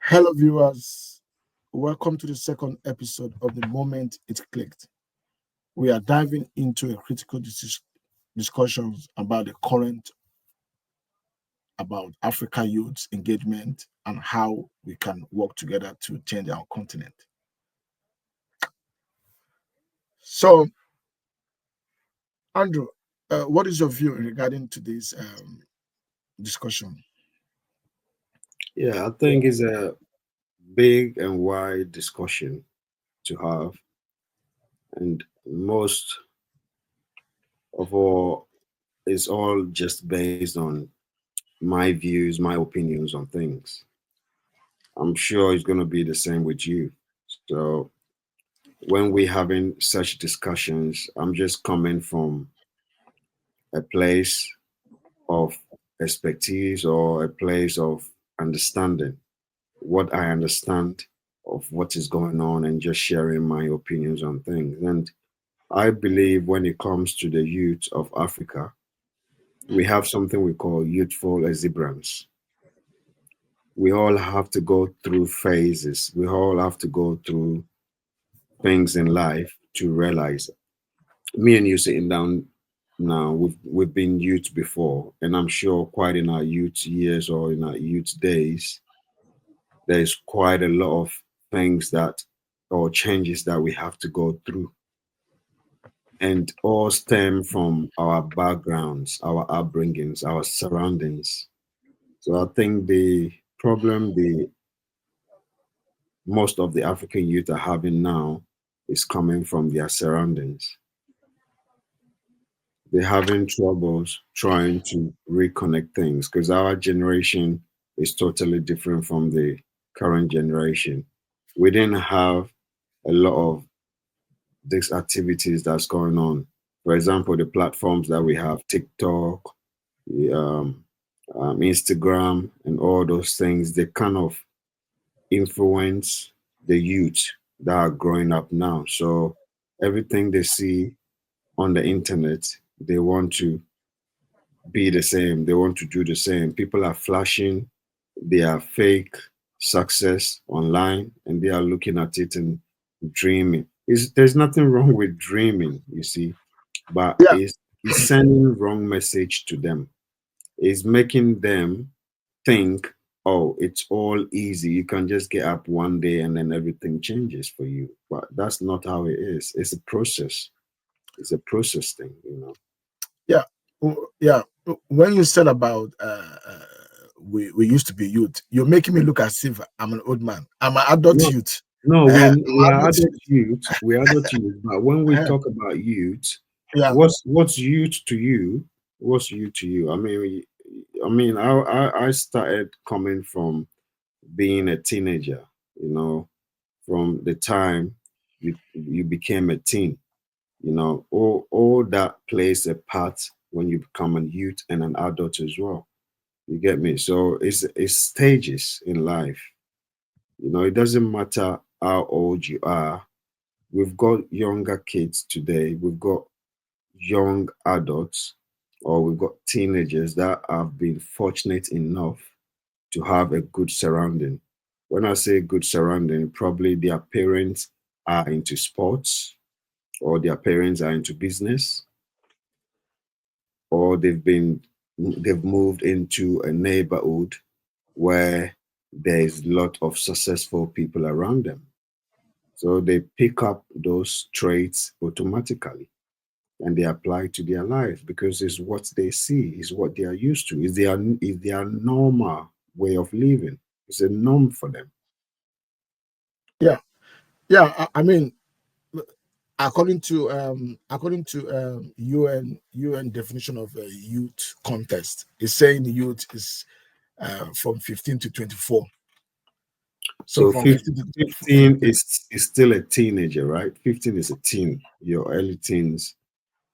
Hello, viewers. Welcome to the second episode of The Moment It Clicked. We are diving into a critical discussions about the current about Africa youth engagement and how we can work together to change our continent. So, Andrew, what is your view regarding to this discussion? Yeah, I think it's a big and wide discussion to have, and most of all, it's all just based on my views, my opinions on things. I'm sure it's going to be the same with you. So when we're having such discussions, I'm just coming from a place of expertise or a place of understanding what I understand of what is going on and just sharing my opinions on things. And I believe when it comes to the youth of Africa, we have something we call youthful exuberance. We all have to go through phases. We all have to go through things in life to realize. Me and you sitting down now, we've been youth before, and I'm sure quite in our youth years or in our youth days, there's quite a lot of things that or changes that we have to go through and all stem from our backgrounds, our upbringings, our surroundings. So I think the problem the most of the African youth are having now is coming from their surroundings. They're having troubles trying to reconnect things because our generation is totally different from the current generation. We didn't have a lot of these activities that's going on. For example, the platforms that we have, TikTok, the, Instagram, and all those things, they kind of influence the youth that are growing up now. So everything they see on the internet, they want to be the same. They want to do the same. People are flashing their fake success online and they are looking at it and dreaming. There's nothing wrong with dreaming, you see, but Yeah, it's sending wrong message to them. It's making them think, oh, it's all easy. You can just get up one day and then everything changes for you. But that's not how it is. It's a process. It's a process thing. yeah, yeah. When you said about we used to be youth, you're making me look as if I'm an old man. I'm an adult No, youth. no, I'm we are adult adult youth. youth. We are adult youth. But when we Uh, talk about youth, yeah, what's youth to you? What's youth to you? I started coming from being a teenager. From the time you became a teen. All that plays a part when you become a youth and an adult as well. You get me? So it's stages in life. It doesn't matter how old you are. We've got younger kids today. We've got young adults, or we've got teenagers that have been fortunate enough to have a good surrounding. When I say good surrounding, probably their parents are into sports, or their parents are into business, or they've moved into a neighborhood where there's a lot of successful people around them. So they pick up those traits automatically and they apply to their life because it's what they see, is what they are used to, is their normal way of living. It's a norm for them. yeah, yeah. I mean, according to UN definition of a youth contest, it's saying the youth is from 15 to 24. So So from 15 to 15 is still a teenager, right? 15 is a teen, your early teens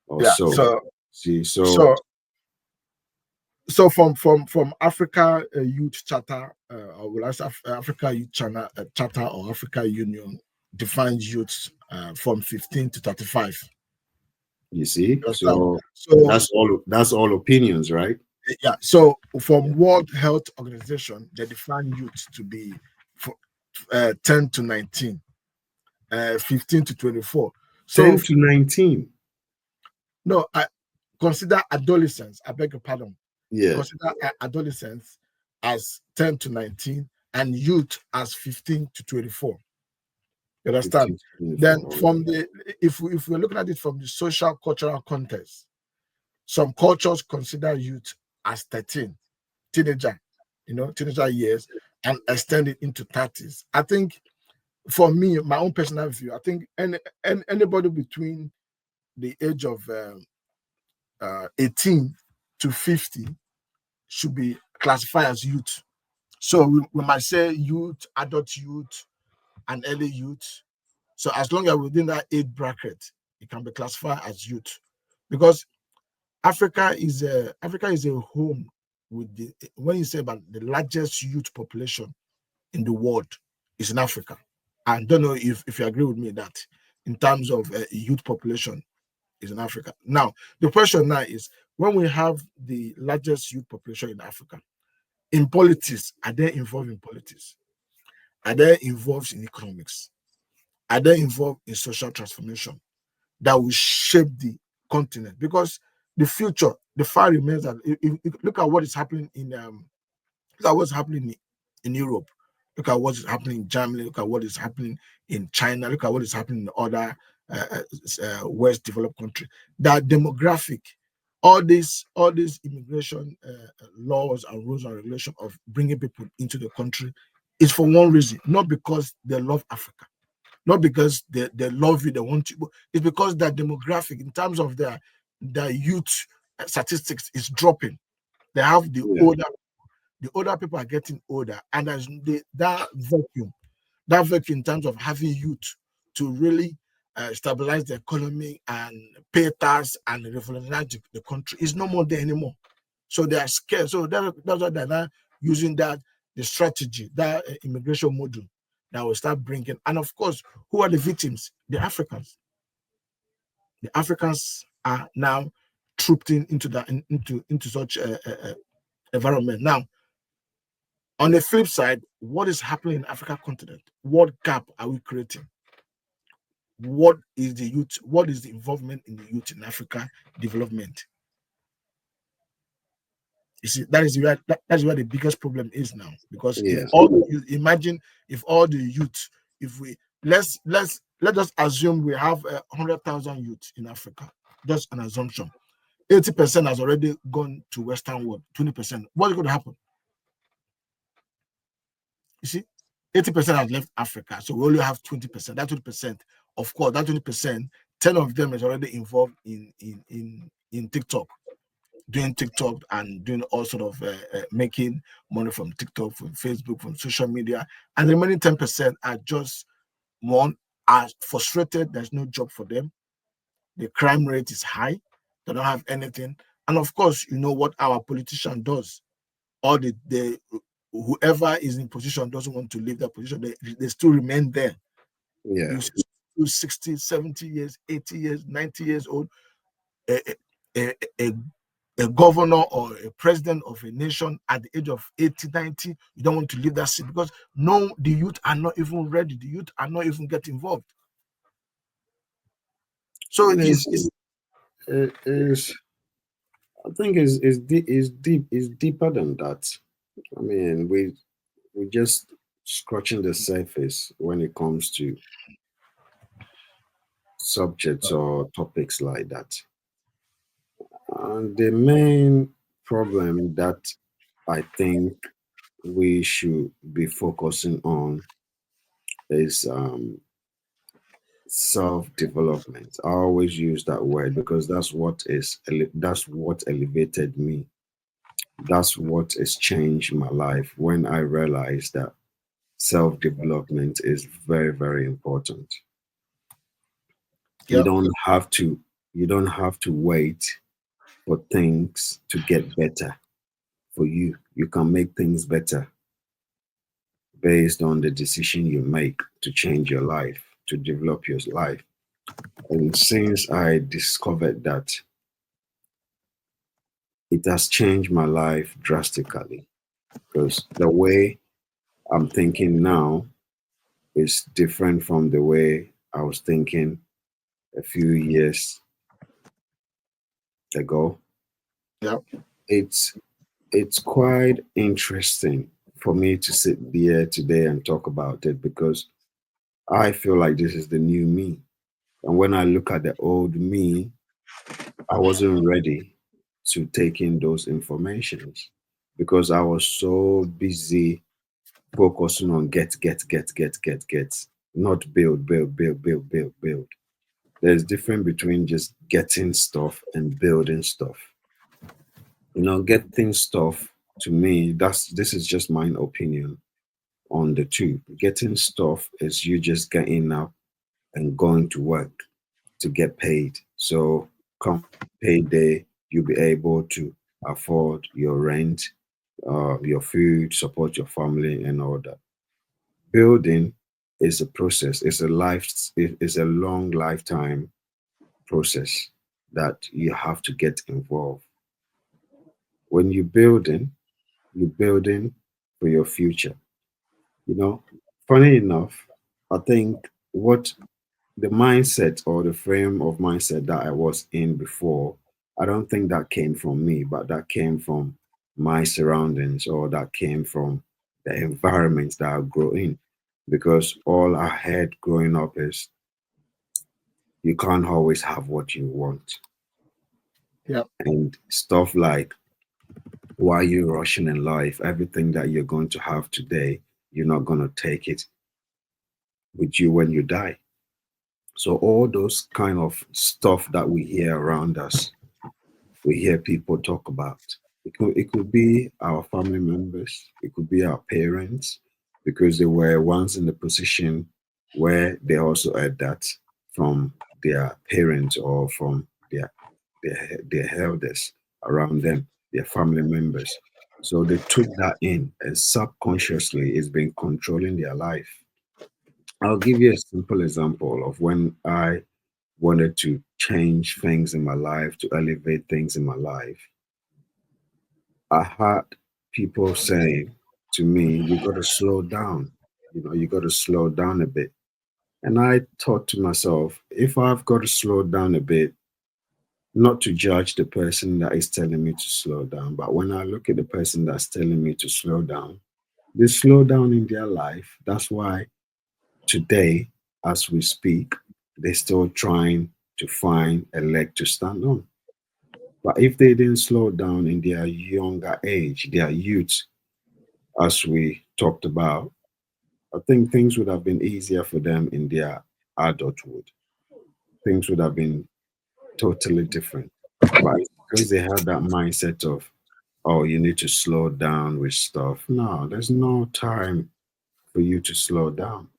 or yeah. so. So See, so so so from Africa Youth Charter, or will I say Africa Youth Charter or Africa Union defines youth from 15 to 35. you see, You understand? so So that's all opinions, right? yeah. So from World Health Organization, they define youth to be for, 10 to 19, 15 to 24. So 10 to 19. no, I consider adolescence. I beg your pardon. Yeah, Consider adolescence as 10 to 19 and youth as 15 to 24. You understand? 15 to 24. Then All from the if we're looking at it from the social cultural context, some cultures consider youth as 13, teenager, teenager years, and extend it into 30s. I think for me, my own personal view, I think anybody between the age of 18 to 50 should be classified as youth. So we might say youth, adult youth, and early youth. So as long as within that age bracket, it can be classified as youth, because Africa is a home with the when you say about the largest youth population in the world is in Africa. I don't know if you agree with me that in terms of youth population is in Africa. Now the question now is, when we have the largest youth population in Africa, in politics, are they involved in politics? Are they involved in economics? Are they involved in social transformation that will shape the continent? Because the future, the far remains that look at what is happening look at what's happening in Europe. Look at what is happening in Germany. Look at what is happening in China. Look at what is happening in other West developed countries. That demographic, all these immigration laws and rules and regulations of bringing people into the country is for one reason, not because they love Africa, not because they love you, they want you. It's because that demographic, in terms of their youth statistics, is dropping. They have yeah, the older people are getting older, and there's that vacuum in terms of having youth to really stabilize the economy and pay tax and revolutionize the country is no more there anymore. So they are scared. So that's why they're now using the strategy, that immigration model that will start bringing. And of course, who are the victims? The Africans. The Africans are now trooped into that into such a environment. Now, on the flip side, what is happening in Africa continent? What gap are we creating? What is the youth? What is the involvement in the youth in Africa development? You see, that's where the biggest problem is now. Because if yeah, all the youth, imagine if all the youth, if we let us assume we have 100,000 youth in Africa, just an assumption. 80% has already gone to Western world. 20%. What is going to happen? You see, 80% have left Africa, so we only have 20%. That 20%, of course, that 20%, 10 of them is already involved in TikTok, doing TikTok and doing all sort of making money from TikTok, from Facebook, from social media, and the remaining 10% are just one are frustrated. There's no job for them. The crime rate is high. They don't have anything, and of course, you know what our politician does. All the whoever is in position doesn't want to leave that position. They still remain there. yeah. You see, 60, 70 years, 80 years, 90 years old, a, a, a, a governor or a president of a nation at the age of 80, 90, you don't want to leave that seat because no, the youth are not even ready. The youth are not even get involved. So And it's it is I think is deeper than that. I mean, we just scratching the surface when it comes to subjects or topics like that. And the main problem that I think we should be focusing on is self-development. I always use that word because that's what elevated me. That's what has changed my life when I realized that self-development is very, very important. You yeah, don't have to you don't have to wait for things to get better for you. You can make things better based on the decision you make to change your life, to develop your life. And since I discovered that, it has changed my life drastically because the way I'm thinking now is different from the way I was thinking a few years ago. Yeah, It's it's quite interesting for me to sit here today and talk about it because I feel like this is the new me. And when I look at the old me, I wasn't ready to take in those informations because I was so busy focusing on get, not build, build, build, build, build, build. There's difference between just getting stuff and building stuff. Getting stuff to me, this is just my opinion on the two. Getting stuff is you just getting up and going to work to get paid. So come payday, you'll be able to afford your rent, your food, support your family, and all that. Building is a process. It's a long lifetime process that you have to get involved. When you're building for your future. You know, funny enough, I think what the mindset or the frame of mindset that I was in before, I don't think that came from me, but that came from my surroundings or that came from the environment that I grew in. Because all I had growing up is you can't always have what you want. yeah, And stuff like why you rushing in life, everything that you're going to have today, you're not going to take it with you when you die. So all those kind of stuff that we hear around us, we hear people talk about. It could be our family members, it could be our parents, because they were once in the position where they also had that from their parents or from their elders around them, their family members. So they took that in and subconsciously it's been controlling their life. I'll give you a simple example of when I wanted to change things in my life, to elevate things in my life. I had people saying to me, you got to slow down. You got to slow down a bit. And I thought to myself, if I've got to slow down a bit, not to judge the person that is telling me to slow down, but when I look at the person that's telling me to slow down, they slow down in their life. That's why today, as we speak, they're still trying to find a leg to stand on. But if they didn't slow down in their younger age, their youth, as we talked about, I think things would have been easier for them in their adulthood. Things would have been totally different. But it's because they had that mindset of, oh, you need to slow down with stuff. No, there's no time for you to slow down.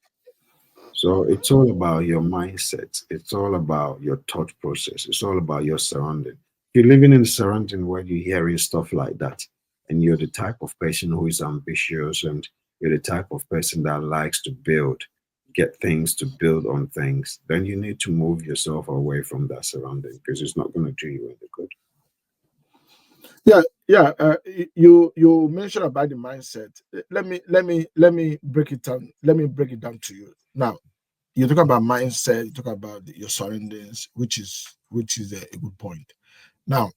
So it's all about your mindset. It's all about your thought process. It's all about your surrounding. If you're living in a surrounding where you're hearing stuff like that, and you're the type of person who is ambitious and you're the type of person that likes to build, get things to build on things, then you need to move yourself away from that surrounding because it's not going to do you any good. yeah, yeah. You mentioned about the mindset. Let me break it down. Let me break it down to you now. You talk about mindset. You talk about your surroundings, which is a good point. Now,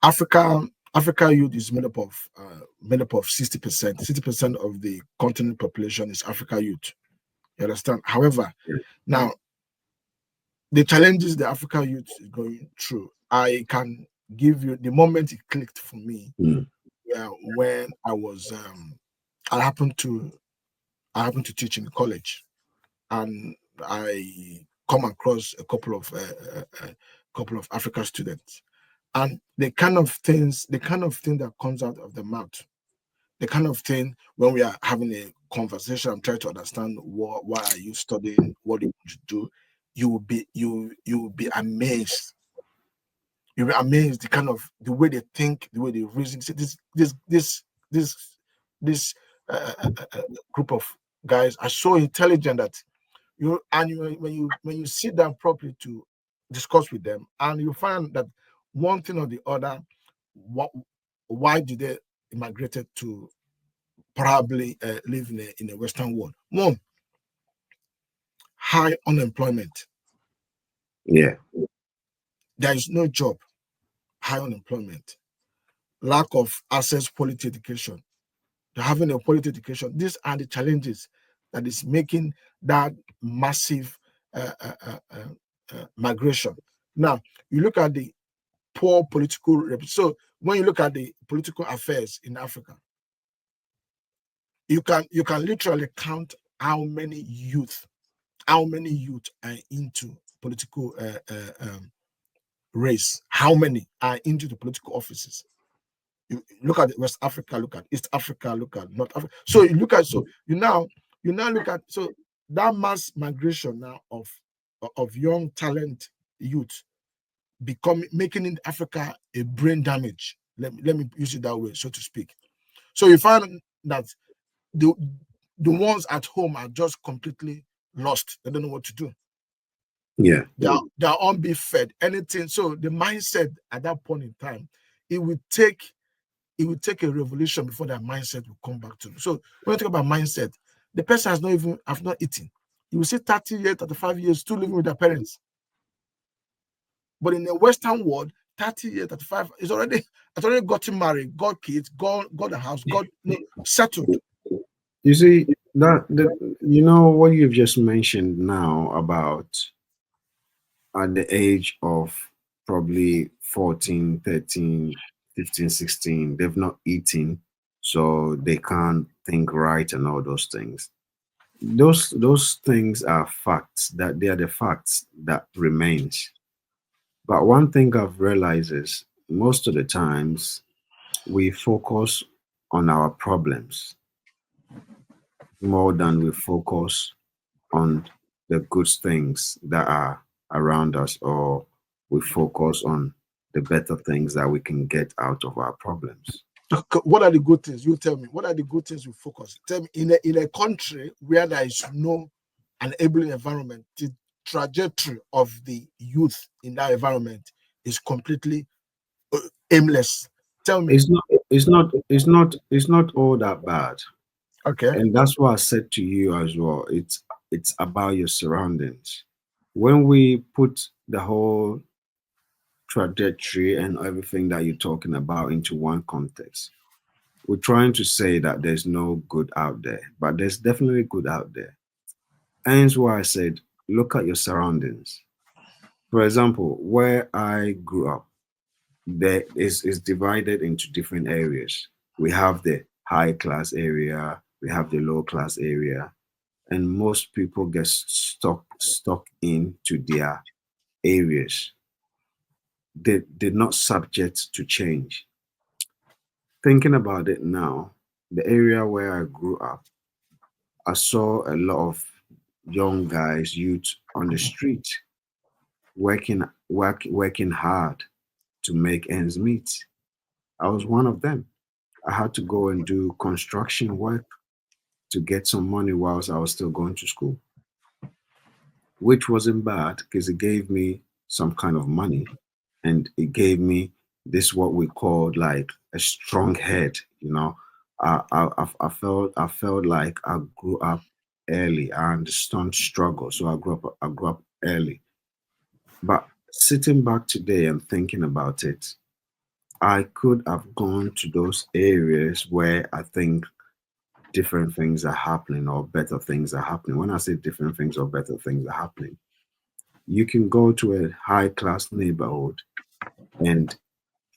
Africa youth is made up of 60%. 60% of the continent population is Africa youth. You understand? However, Yeah. now the challenges the Africa youth is going through, I can give you the moment it clicked for me. Mm, When I happened to I happened to teach in college, and I come across a couple of African students, and the kind of thing that comes out of the mouth, the kind of thing when we are having a conversation, I'm trying to understand why are you studying, what do you want to do. You will be amazed. You'll be amazed the way they think, the way they reason. See, this this group of guys are so intelligent that when you sit down properly to discuss with them, and you find that one thing or the other, what why did they immigrated to probably live in a Western world. One, high unemployment. Yeah. There is no job, high unemployment, lack of access quality education. Having a quality education, these are the challenges that is making that massive uh, uh, uh, uh, migration. Now, you look at the poor political. So when you look at the political affairs in Africa, you can literally count how many youth are into political race, how many are into the political offices. You look at West Africa, look at East Africa, look at North Africa. So you look at you now look at that mass migration now of young talent youth becoming making in Africa a brain damage. Let me use it that way, so to speak. So you find that the the ones at home are just completely lost. They don't know what to do. Yeah. They are on be fed anything. So the mindset at that point in time, it will take it will take a revolution before that mindset will come back to you. So when you talk about mindset, the person have not eaten. You will see 30 years, 35 years still living with their parents. But in the Western world, 30 years, 35 is already has already gotten married, got kids, got a house, settled. You see what you've just mentioned now about at the age of probably 14, 13, 15, 16, they've not eaten, so they can't think right and all those things. Those things are facts, that they are the facts that remains. But one thing I've realized is most of the times we focus on our problems more than we focus on the good things that are around us, or we focus on the better things that we can get out of our problems. What are the good things? You tell me. What are the good things we focus? Tell me, in a country where there is no enabling environment, the trajectory of the youth in that environment is completely aimless. Tell me. It's not all that bad. Okay. And that's what I said to you as well. It's about your surroundings. When we put the whole trajectory and everything that you're talking about into one context, we're trying to say that there's no good out there, but there's definitely good out there. And that's why I said, look at your surroundings. For example, where I grew up, there is divided into different areas. We have the high class area, we have the low class area, and most people get stuck into their areas. They're not subject to change. Thinking about it now, the area where I grew up, I saw a lot of young guys, youth on the street, working hard to make ends meet. I was one of them. I had to go and do construction work to get some money whilst I was still going to school, which wasn't bad because it gave me some kind of money, and it gave me this what we called like a strong head. I felt like I grew up early. I understand struggle, so I grew up early. But sitting back today and thinking about it, I could have gone to those areas where I think different things are happening or better things are happening. When I say different things or better things are happening, you can go to a high class neighborhood and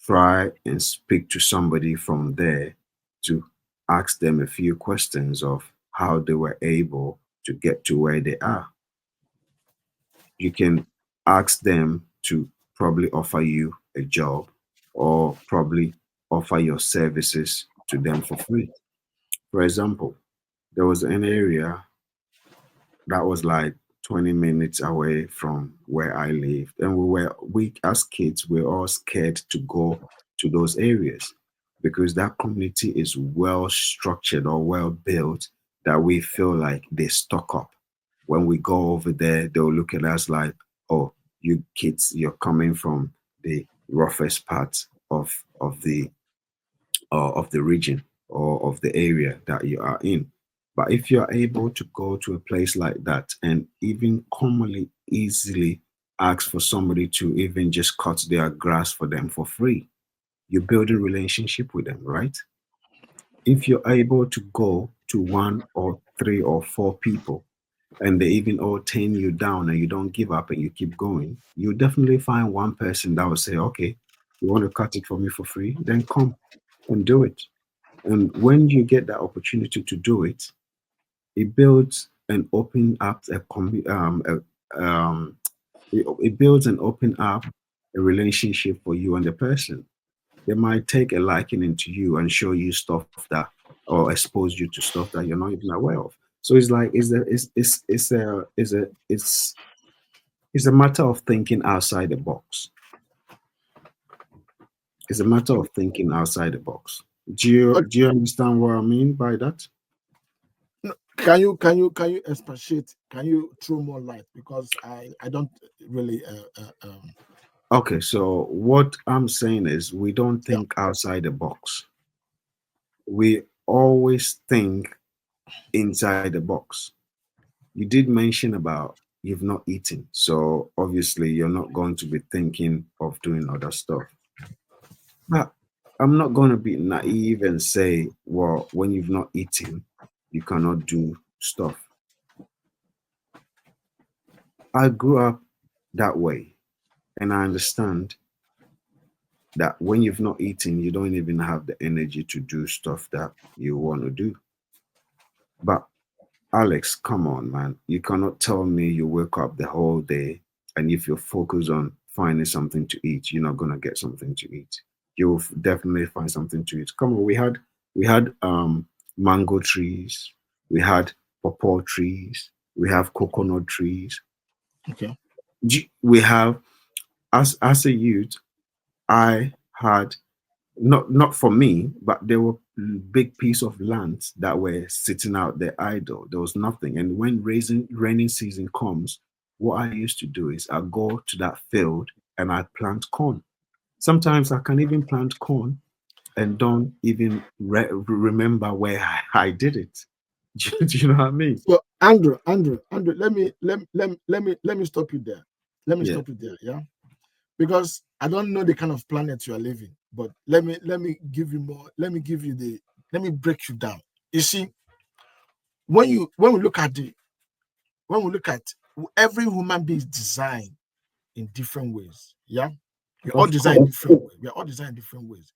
try and speak to somebody from there to ask them a few questions of how they were able to get to where they are. You can ask them to probably offer you a job, or probably offer your services to them for free. For example, there was an area that was like 20 minutes away from where I lived. And we as kids, we're all scared to go to those areas because that community is well structured or well built, that we feel like they stock up. When we go over there, they'll look at us like, oh, you kids, you're coming from the roughest part of the region. or of the area that you are in. But if you are able to go to a place like that and even commonly easily ask for somebody to even just cut their grass for them for free, you build a relationship with them, right? If you're able to go to one or three or four people and they even all turn you down and you don't give up and you keep going, you definitely find one person that will say, okay, you want to cut it for me for free? Then come and do it. And when you get that opportunity to do it, it builds and open up it builds and open up a relationship for you and the person. They might take a liking into you and show you stuff that or expose you to stuff that you're not even aware of. So it's like it's a matter of thinking outside the box. It's a matter of thinking outside the box. But Do you understand what I mean by that? no, can you expatiate? Can you throw more light? Because I don't really Okay, so what I'm saying is we don't yeah. think outside the box. We always think inside the box. You did mention about you've not eaten, so obviously you're not going to be thinking of doing other stuff. But I'm not going to be naive and say, well, when you've not eaten, you cannot do stuff. I grew up that way, and I understand that when you've not eaten, you don't even have the energy to do stuff that you want to do. But Alex, come on, man. You cannot tell me you wake up the whole day and if you're focused on finding something to eat, you're not gonna get something to eat. You'll definitely find something to eat. Come on, we had mango trees, we had pawpaw trees, we have coconut trees. Okay. We have as a youth, I had not for me, but there were big piece of land that were sitting out there idle. There was nothing. And when raining season comes, what I used to do is I go to that field and I plant corn. Sometimes I can even plant corn and don't even remember where I did it. Do you know what I mean? So Andrew, let me stop you there. Let me Yeah. stop you there. Yeah, because I don't know the kind of planet you are living, but let me give you more. Let me break you down. You see, when we look at the when we look at every human being is designed in different ways. Yeah, we're all Of designed in course. different ways. We're all designed in different ways.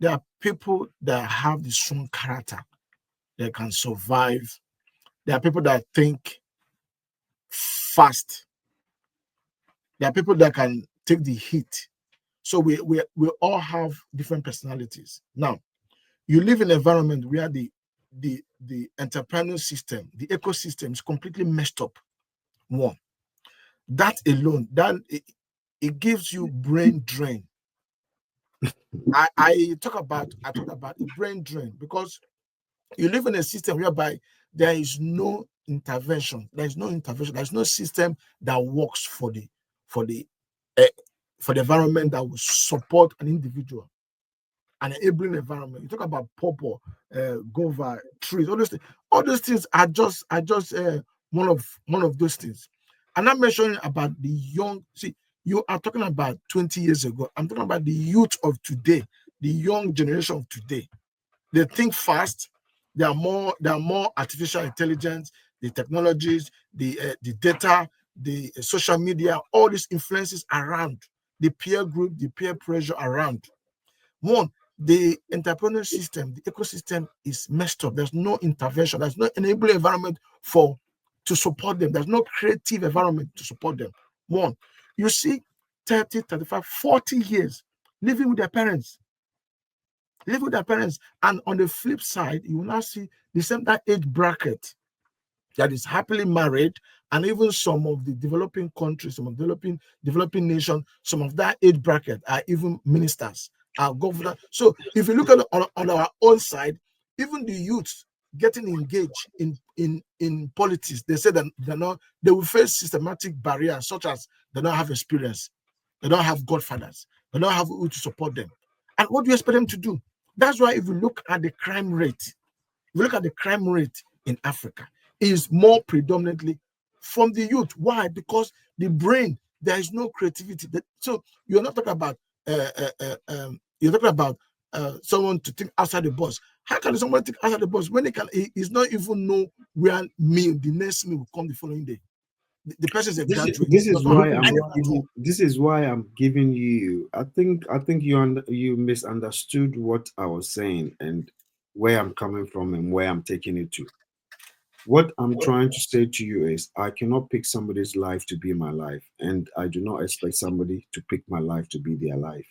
There are people that have the strong character that can survive. There are people that think fast. There are people that can take the heat. So we all have different personalities. Now, you live in an environment where the entrepreneurial system, the ecosystem is completely messed up. One, that alone, it gives you brain drain. I talk about a brain drain because you live in a system whereby there is no intervention. There is no intervention. There is no system that works for the uh, for the environment that will support an individual, an enabling environment. You talk about purple, guava, trees, all those things. All those things are just one of those things. I'm not mentioning about the young. See, you are talking about 20 years ago. I'm talking about the youth of today, the young generation of today. They think fast. They are more artificial intelligence, the technologies, the data, the social media, all these influences around, the peer group, the peer pressure around. One, the entrepreneurial system, the ecosystem is messed up. There's no intervention. There's no enabling environment for to support them. There's no creative environment to support them. One, you see 30, 35, 40 years living with their parents, And on the flip side, you will now see the same that age bracket that is happily married, and even some of the developing countries, some of developing nations, some of that age bracket are even ministers, are governors. So if you look at on our own side, even the youth getting engaged in politics, they say that they will face systematic barriers such as they don't have experience, they don't have godfathers, they don't have who to support them. And what do you expect them to do? That's why if you look at the crime rate, if you look at the crime rate in Africa, is more predominantly from the youth. Why? Because the brain, there is no creativity. So you're not talking about you're talking about someone to think outside the box. How can someone think outside the box when he's not even know where the next meal will come the following day? The person is a This is graduate. this Does is not have why I'm any at all. giving this is why I'm giving you. I think you misunderstood what I was saying and where I'm coming from and where I'm taking it to. What I'm trying to say to you is I cannot pick somebody's life to be my life, and I do not expect somebody to pick my life to be their life.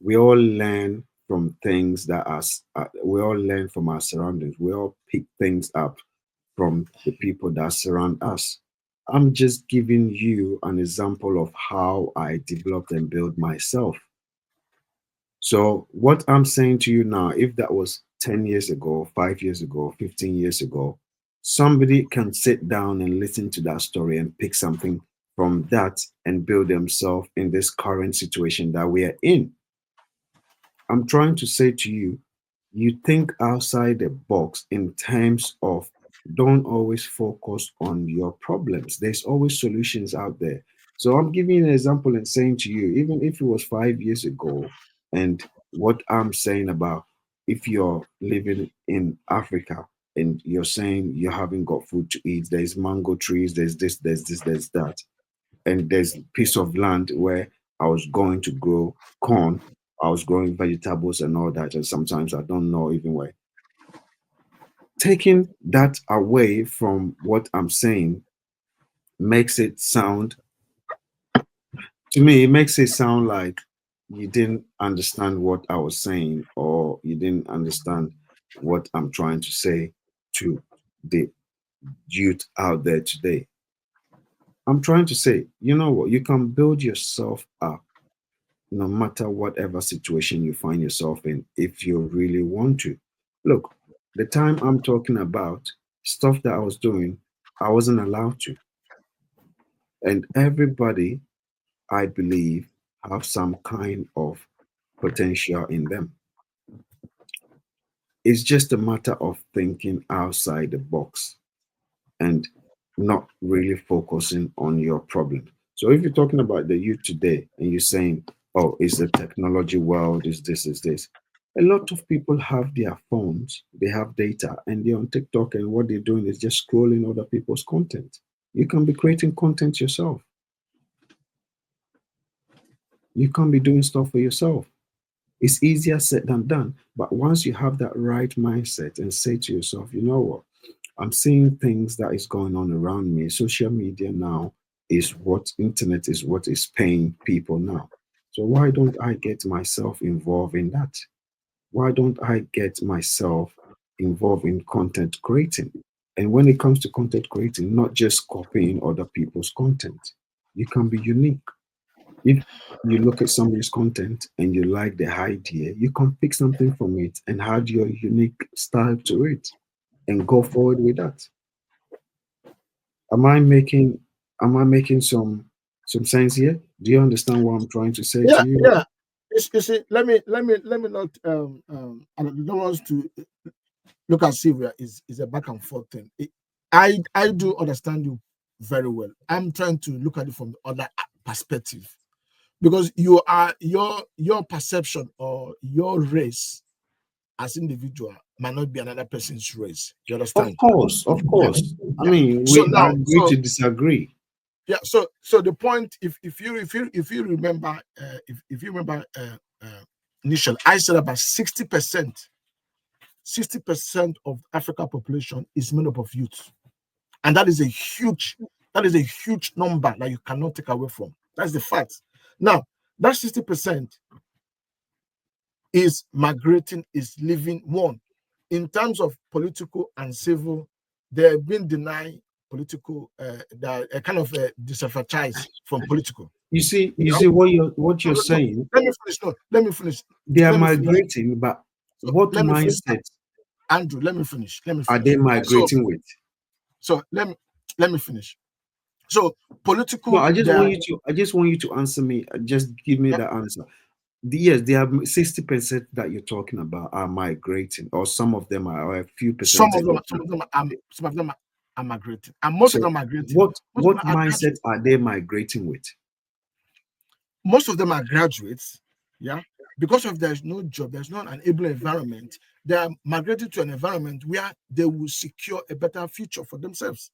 We all learn from things we all learn from our surroundings. We all pick things up from the people that surround us. I'm just giving you an example of how I developed and built myself. So, what I'm saying to you now, if that was 10 years ago, 5 years ago, 15 years ago, somebody can sit down and listen to that story and pick something from that and build themselves in this current situation that we are in. I'm trying to say to you, you think outside the box in terms of don't always focus on your problems. There's always solutions out there. So I'm giving you an example and saying to you, even if it was 5 years ago, and what I'm saying about if you're living in Africa and you're saying you haven't got food to eat, there's mango trees, there's this, there's that, and there's a piece of land where I was going to grow corn, I was growing vegetables and all that, and sometimes I don't know even where. Taking that away from what I'm saying makes it sound to me, it makes it sound like you didn't understand what I was saying, or you didn't understand what I'm trying to say to the youth out there today. I'm trying to say, you know what, you can build yourself up no matter whatever situation you find yourself in if you really want to. Look, the time I'm talking about, stuff that I was doing, I wasn't allowed to. And everybody, I believe, have some kind of potential in them. It's just a matter of thinking outside the box and not really focusing on your problem. So if you're talking about the youth today and you're saying, oh, it's the technology world, is this. A lot of people have their phones, they have data, and they're on TikTok, and what they're doing is just scrolling other people's content. You can be creating content yourself. You can be doing stuff for yourself. It's easier said than done. But once you have that right mindset and say to yourself, you know what? I'm seeing things that is going on around me. Social media now is what internet is what is paying people now. So why don't I get myself involved in that? Why don't I get myself involved in content creating? And when it comes to content creating, not just copying other people's content, you can be unique. If you look at somebody's content and you like the idea, you can pick something from it and add your unique style to it and go forward with that. Am I making some sense here? Do you understand what I'm trying to say Yeah, to you? yeah. You see, let me not I don't want us to look at Sylvia is a back and forth thing. I do understand you very well. I'm trying to look at it from the other perspective because your perception or your race as individual might not be another person's race. You understand? Of Yeah. course. I Yeah. mean, So we now, agree to disagree. yeah. So the point, if you remember, if you remember, initially, I said about 60% of Africa population is made up of youth, and that is a huge number that you cannot take away from. That's the fact. Now, that 60% is migrating, is living one. In terms of political and civil, they have been denied political, they are kind of disenfranchised from political. You You know, see what you're no, no, saying. let me finish. No, let me finish. They are Let me finish. migrating, but So what let me finish. mindset Andrew, let me finish. Let me are they finish. So, migrating with? so let me finish. So No, political, I just want you to answer me. Just give me yeah, the answer. Yes, they have 60% that you're talking about are migrating, or some of them are, or a few Some of percentage them, of them. some of them are migrating, and most of So them are migrating. Most of what them are mindset graduates. are they migrating with? Most of them are graduates. Yeah, because of there's no job, there's not an able environment. They are migrating to an environment where they will secure a better future for themselves.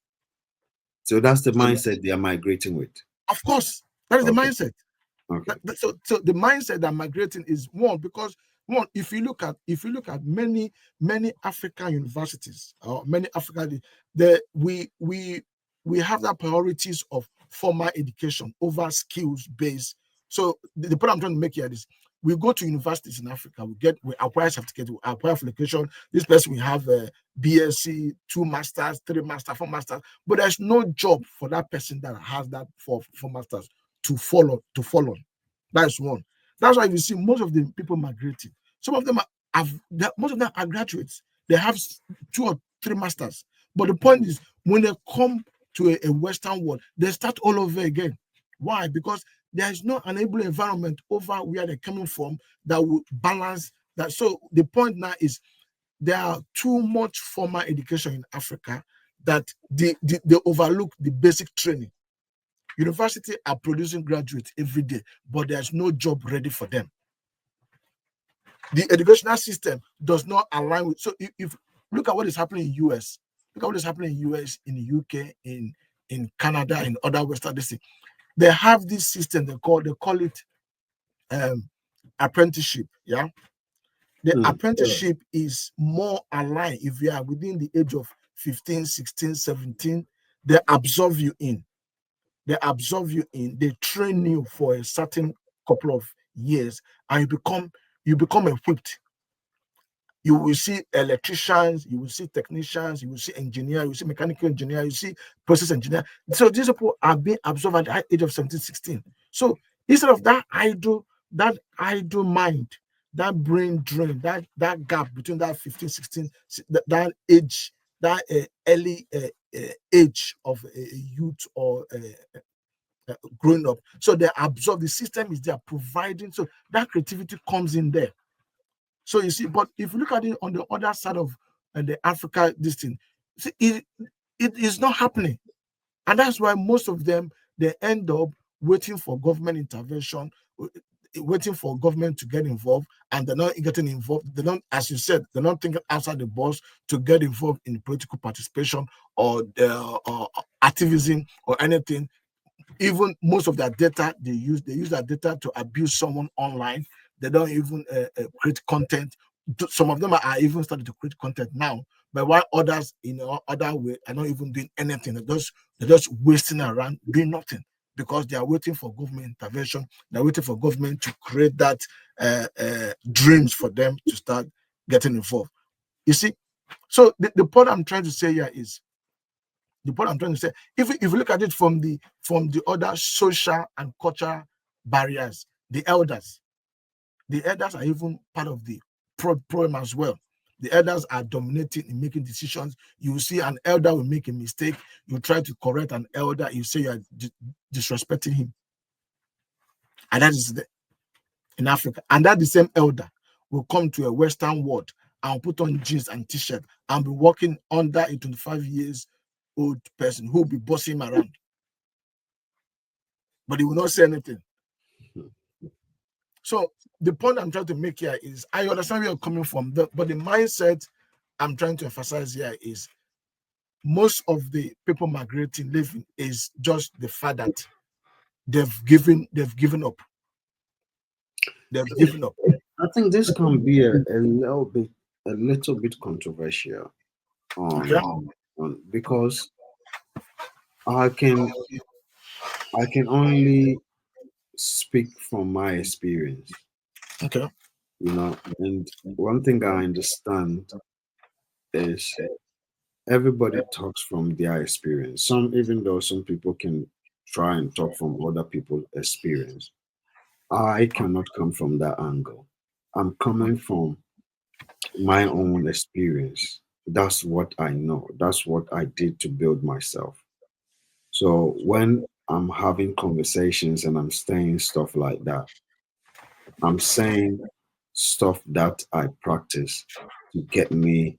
So that's the So, mindset they are migrating with. of course, that is the Okay, mindset. okay. So the mindset that migrating is one, because one, if you look at many African universities or many African, the we have that priorities of formal education over skills based. So the point I'm trying to make here is we go to universities in Africa, we acquire certificate, we acquire qualification. This person will have a BSc, 2 masters, 3 masters, 4 masters, but there's no job for that person that has that four masters to follow. That's one. That's why you see most of the people migrating. Some of them most of them are graduates. They have 2 or 3 masters. But the point is, when they come to a Western world, they start all over again. Why? Because there is no enabling environment over where they're coming from that will balance that. So the point now is there are too much formal education in Africa that they overlook the basic training. University are producing graduates every day, but there's no job ready for them. The educational system does not align with. So if look at what is happening in US, look at what is happening in US, in the UK, in Canada, in other Western districts. They have this system they call it um, apprenticeship. Yeah, the Hmm. apprenticeship is more aligned if you are within the age of 15, 16, 17. They absorb you in. They train you for a certain couple of years, and you become equipped. You will see electricians, you will see technicians, you will see engineer, you will see mechanical engineer, you see process engineer. So these people are being absorbed at the age of 17, 16. So instead of that idle mind, that brain drain, that gap between that 15, 16, that age, that early age of a youth or growing up. So they absorb, the system is there providing. So that creativity comes in there. So you see, but if you look at it on the other side of the Africa, this thing, see, it is not happening. And that's why most of them, they end up waiting for government intervention, waiting for government to get involved, and they're not getting involved. They don't, as you said, they're not thinking outside the box to get involved in political participation or activism or anything. Even most of their data they use that data to abuse someone online. They don't even create content. Some of them are even starting to create content now, but while others in other way are not even doing anything. They're just wasting around doing nothing because they are waiting for government intervention. They're waiting for government to create that dreams for them to start getting involved. You see, so the point I'm trying to say here is the point I'm trying to say, if you look at it from the other social and cultural barriers, the elders, the elders are even part of the problem as well. The elders are dominating in making decisions. You will see an elder will make a mistake. You try to correct an elder. You say you are disrespecting him, and that is in Africa. And that the same elder will come to a Western world and put on jeans and t-shirt and be working under a 25 years old person who will be bossing him around, but he will not say anything. So the point I'm trying to make here is I understand where you're coming from, but the mindset I'm trying to emphasize here is most of the people migrating living is just the fact that they've given up. They've given up. I think this can be a little bit controversial on Okay. because I can I can only speak from my experience, Okay. and one thing I understand is everybody talks from their experience. Even though some people can try and talk from other people's experience, I cannot come from that angle. I'm coming from my own experience. That's what I know. That's what I did to build myself. So when I'm having conversations and I'm saying stuff like that, I'm saying stuff that I practice to get me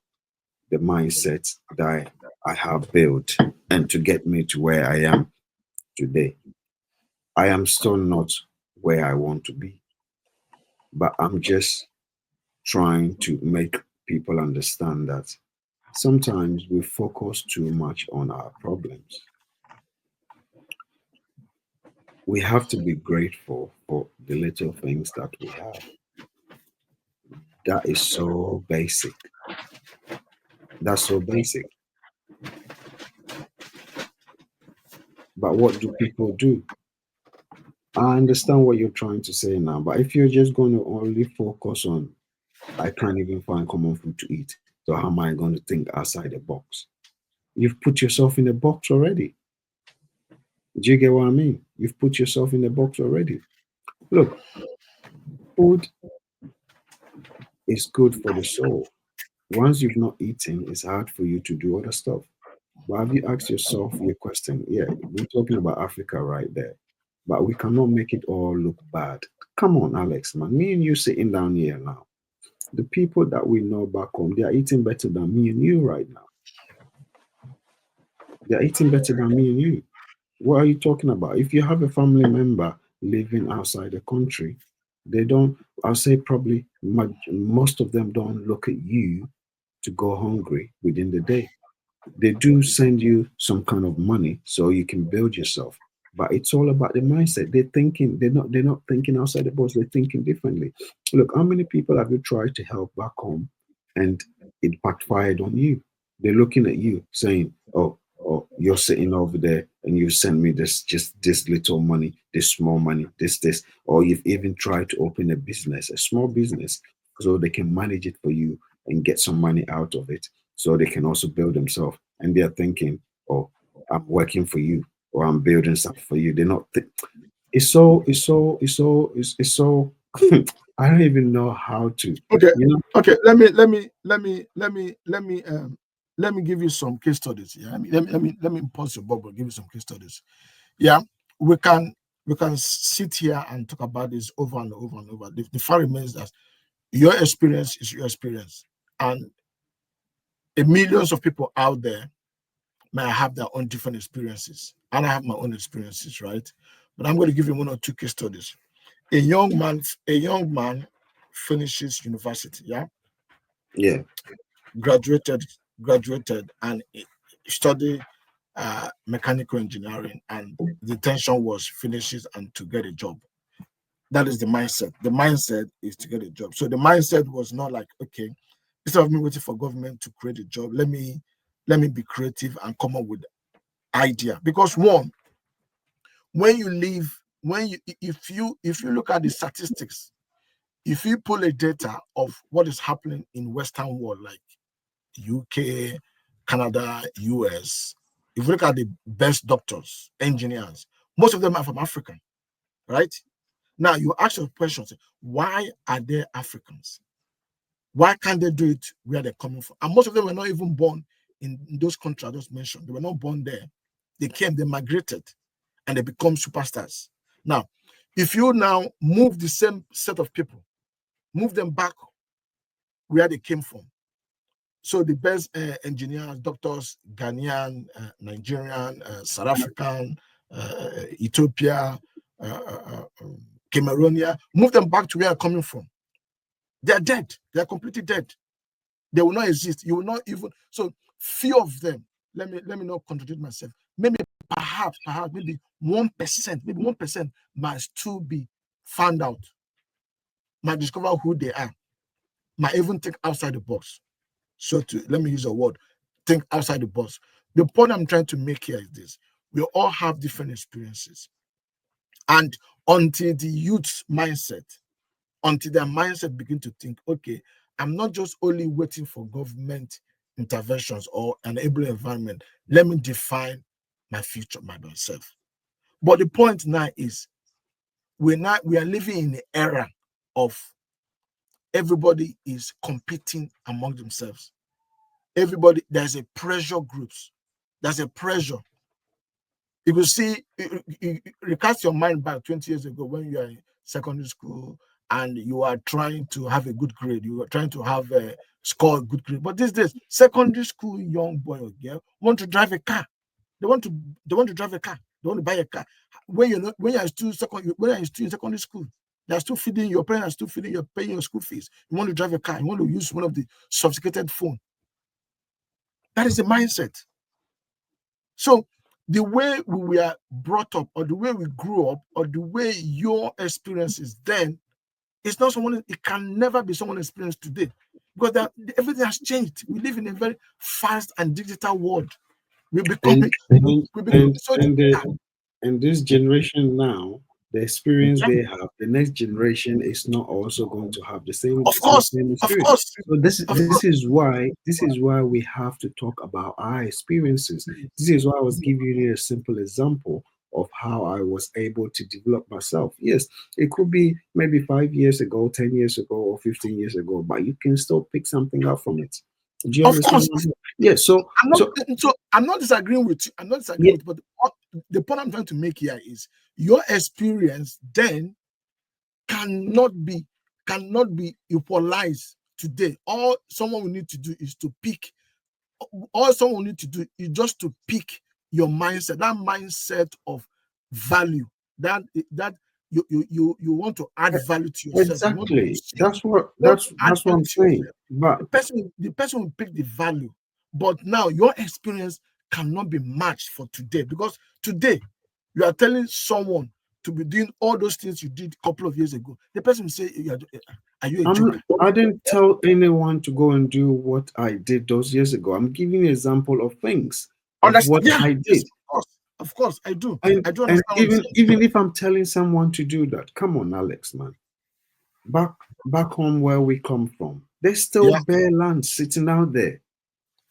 the mindset that I have built and to get me to where I am today. I am still not where I want to be, but I'm just trying to make people understand that sometimes we focus too much on our problems. We have to be grateful for the little things that we have. That is so basic. That's so basic. But what do people do? I understand what you're trying to say now, but if you're just going to only focus on, I can't even find common food to eat, so how am I going to think outside the box? You've put yourself in a box already. Do you get what I mean? You've put yourself in a box already. Look, food is good for the soul. Once you've not eaten, it's hard for you to do other stuff. But have you asked yourself your question? Yeah, we're talking about Africa right there. But we cannot make it all look bad. Come on, Alex, man. Me and you sitting down here now. The people that we know back home, they are eating better than me and you right now. They are eating better than me and you. What are you talking about? If you have a family member living outside the country, they don't, I'll say probably most of them don't look at you to go hungry within the day. They do send you some kind of money so you can build yourself, but it's all about the mindset. They're not thinking outside the box. They're thinking differently. Look, how many people have you tried to help back home and it backfired on you? They're looking at you saying, oh, you're sitting over there and you send me this, just this little money, this small money, this, or you've even tried to open a business, a small business, so they can manage it for you and get some money out of it so they can also build themselves. And they're thinking, oh, I'm working for you or I'm building something for you. They're not, it's so, I don't even know how to, Okay, you know, okay. Let me give you some case studies. Yeah, let me pause your bubble. Give you some case studies. Yeah, we can we can sit here and talk about this over and over and over. The fact remains that your experience is your experience, and millions of people out there may have their own different experiences, and I have my own experiences, right? But I'm going to give you one or two case studies. A young man finishes university, yeah, yeah, graduated, graduated, and studied mechanical engineering, and the intention was finishes and to get a job. That is the mindset. The mindset is to get a job. So the mindset was not like, okay, instead of me waiting for government to create a job, let me be creative and come up with idea. Because one, when you leave, when you if you look at the statistics, if you pull a data of what is happening in Western world, like UK, Canada, US, if you look at the best doctors, engineers, most of them are from Africa, right? Now you ask your question, say, why are they Africans? Why can't they do it where they're coming from? And most of them were not even born in those countries I just mentioned. They were not born there. They came, they migrated, and they become superstars. Now, if you now move the same set of people, move them back where they came from. So the best engineers, doctors, Ghanaian, Nigerian, South African, Ethiopia, Cameroonian, move them back to where they're coming from. They're dead. They're completely dead. They will not exist. You will not even. So few of them. Let me not contradict myself. Maybe perhaps maybe 1%, maybe 1% might still be found out, might discover who they are, might even think outside the box. So to let me use a word, think outside the box. The point I'm trying to make here is this: we all have different experiences, and until the youth's mindset, until their mindset begin to think, okay, I'm not just only waiting for government interventions or an enabling environment. Let me define my future by myself. But the point now is we are living in an era of everybody is competing among themselves. Everybody, there's a pressure groups. There's a pressure. You could see, recast your mind back 20 years ago when you are in secondary school and you are trying to have a good grade. You are trying to have a score a good grade. But these days, secondary school young boy or girl want to drive a car. They want to drive a car. They want to buy a car. When you're still in secondary school, they're still feeding your parents are still feeding you're paying your school fees. You want to drive a car, you want to use one of the sophisticated phone. That is the mindset. So the way we were brought up, or the way we grew up, or the way your experiences then, it's not someone. It can never be someone's experience today, because everything has changed. We live in a very fast and digital world. We're and becoming and we're becoming and so and the digital. and this generation now, the experience Yeah. they have, the next generation is not also going to have the same Of course, same of experience. course, So this of this course, is why we have to talk about our experiences. This is why I was giving you a simple example of how I was able to develop myself. Yes, it could be maybe 5 years ago, 10 years ago, or 15 years ago, but you can still pick something up from it. Do you of understand course. what I'm saying? Yeah. I'm not so I'm not disagreeing with you. I'm not disagreeing Yeah, with you, but the point I'm trying to make here is your experience then cannot be cannot be equalized today. All someone will need to do is to pick. All someone will need to do is just to pick your mindset, that mindset of value, that that you want to add value to yourself. You want to exactly. see, you want to add That's what value I'm to saying. yourself. But The person will pick the value, but now your experience cannot be matched for today, because today you are telling someone to be doing all those things you did a couple of years ago. The person will say, "Are you a joker?" I didn't tell anyone to go and do what I did those years ago. I'm giving you an example of things of Understand? what Yeah, I yes, did. of course, I do. And I do understand what you're saying. even if I'm telling someone to do that, come on, Alex, man. Back back home where we come from, there's still Yeah. bare land sitting out there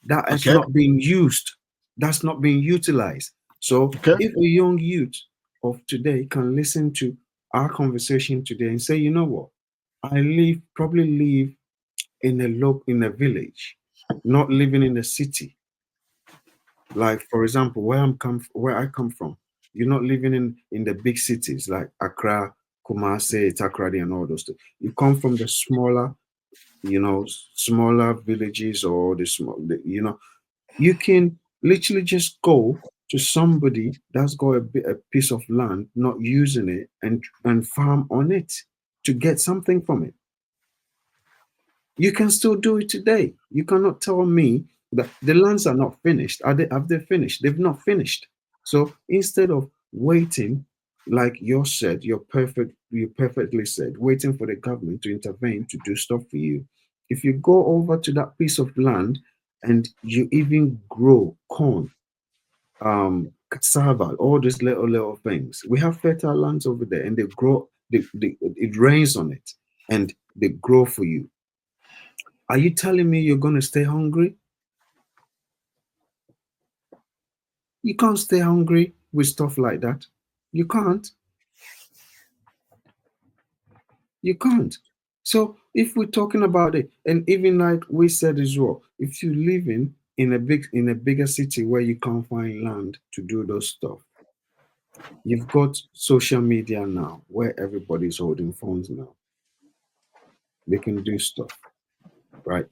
that has Okay. not been used, that's not being utilized. So Okay. if a young youth of today can listen to our conversation today and say, you know what, probably live in a village, not living in a city. Like for example, where I come from, you're not living in the big cities like Accra, Kumasi, Takrady, and all those things. You come from the smaller, smaller villages, or you can literally just go to somebody that's got a piece of land, not using it, and farm on it to get something from it. You can still do it today. You cannot tell me that the lands are not finished. Have they finished? They've not finished. So instead of waiting, like you perfectly said, waiting for the government to intervene to do stuff for you, if you go over to that piece of land and you even grow corn, cassava, all these little things, we have fertile lands over there, and they grow. It rains on it, and they grow for you. Are you telling me you're going to stay hungry? You can't stay hungry with stuff like that. You can't. You can't. So if we're talking about it, and even like we said as well, if you live in a bigger city where you can't find land to do those stuff, you've got social media now where everybody's holding phones now. They can do stuff, right?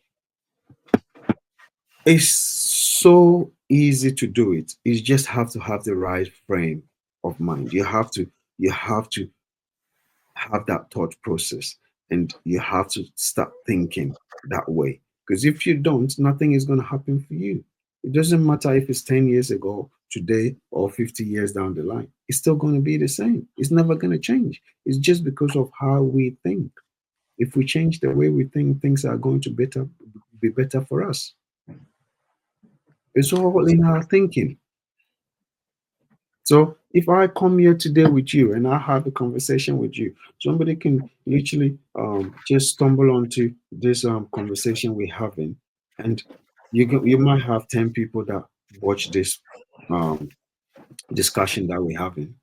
It's so easy to do it. You just have to have the right frame of mind. You have to have that thought process, and you have to start thinking that way. Because if you don't, nothing is going to happen for you. It doesn't matter if it's 10 years ago, today, or 50 years down the line. It's still going to be the same. It's never going to change. It's just because of how we think. If we change the way we think, things are going to be better for us. It's all in our thinking. So if I come here today with you and I have a conversation with you, somebody can literally just stumble onto this conversation we're having, and you might have 10 people that watch this um, discussion that we're having.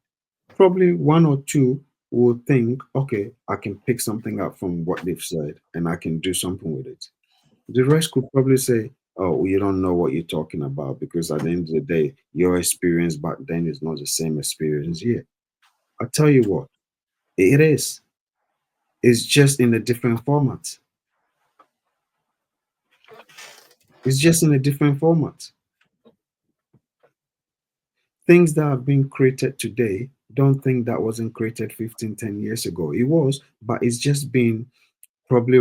Probably one or two will think, okay, I can pick something up from what they've said and I can do something with it. The rest could probably say, "Oh, well, you don't know what you're talking about because at the end of the day, your experience back then is not the same experience here." I tell you what, it is. It's just in a different format. It's just in a different format. Things that have been created today, don't think that wasn't created 15, 10 years ago. It was, but it's just been probably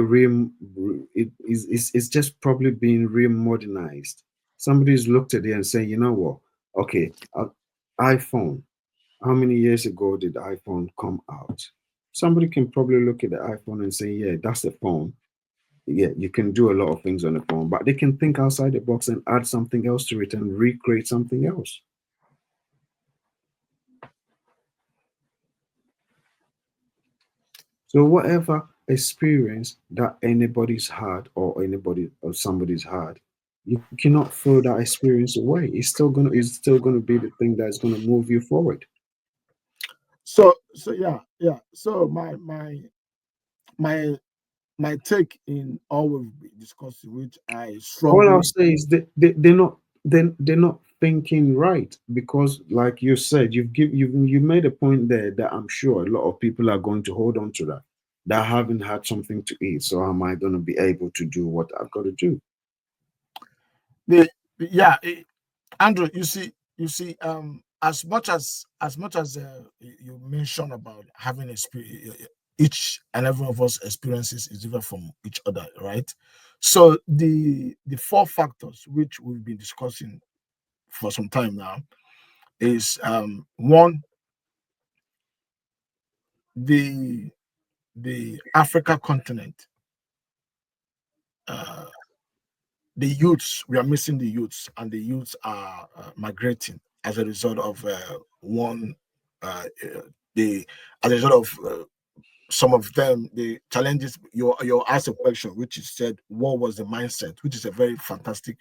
it's just probably being remodernized. Somebody's looked at it and saying, you know what? Okay, iPhone. How many years ago did iPhone come out? Somebody can probably look at the iPhone and say, yeah, that's the phone. Yeah, you can do a lot of things on the phone, but they can think outside the box and add something else to it and recreate something else. So whatever experience that anybody's had or anybody or somebody's had, you cannot throw that experience away. It's still gonna be the thing that's gonna move you forward. So yeah, yeah. So my my take in all we've been discussing, which I All I'll strongly, say is they're not thinking right, because like you said, you made a point there that I'm sure a lot of people are going to hold on to, that haven't had something to eat. So am I going to be able to do what I've got to do? the yeah, Andrew, as much as you mentioned about having experience, each and every of us experiences is different from each other, right? So the four factors which we've been discussing for some time now is one, the Africa continent, uh, the youths, we are missing the youths, and the youths are migrating as a result of one, the as a result of some of them, the challenges. You asked a question which is said, what was the mindset, which is a very fantastic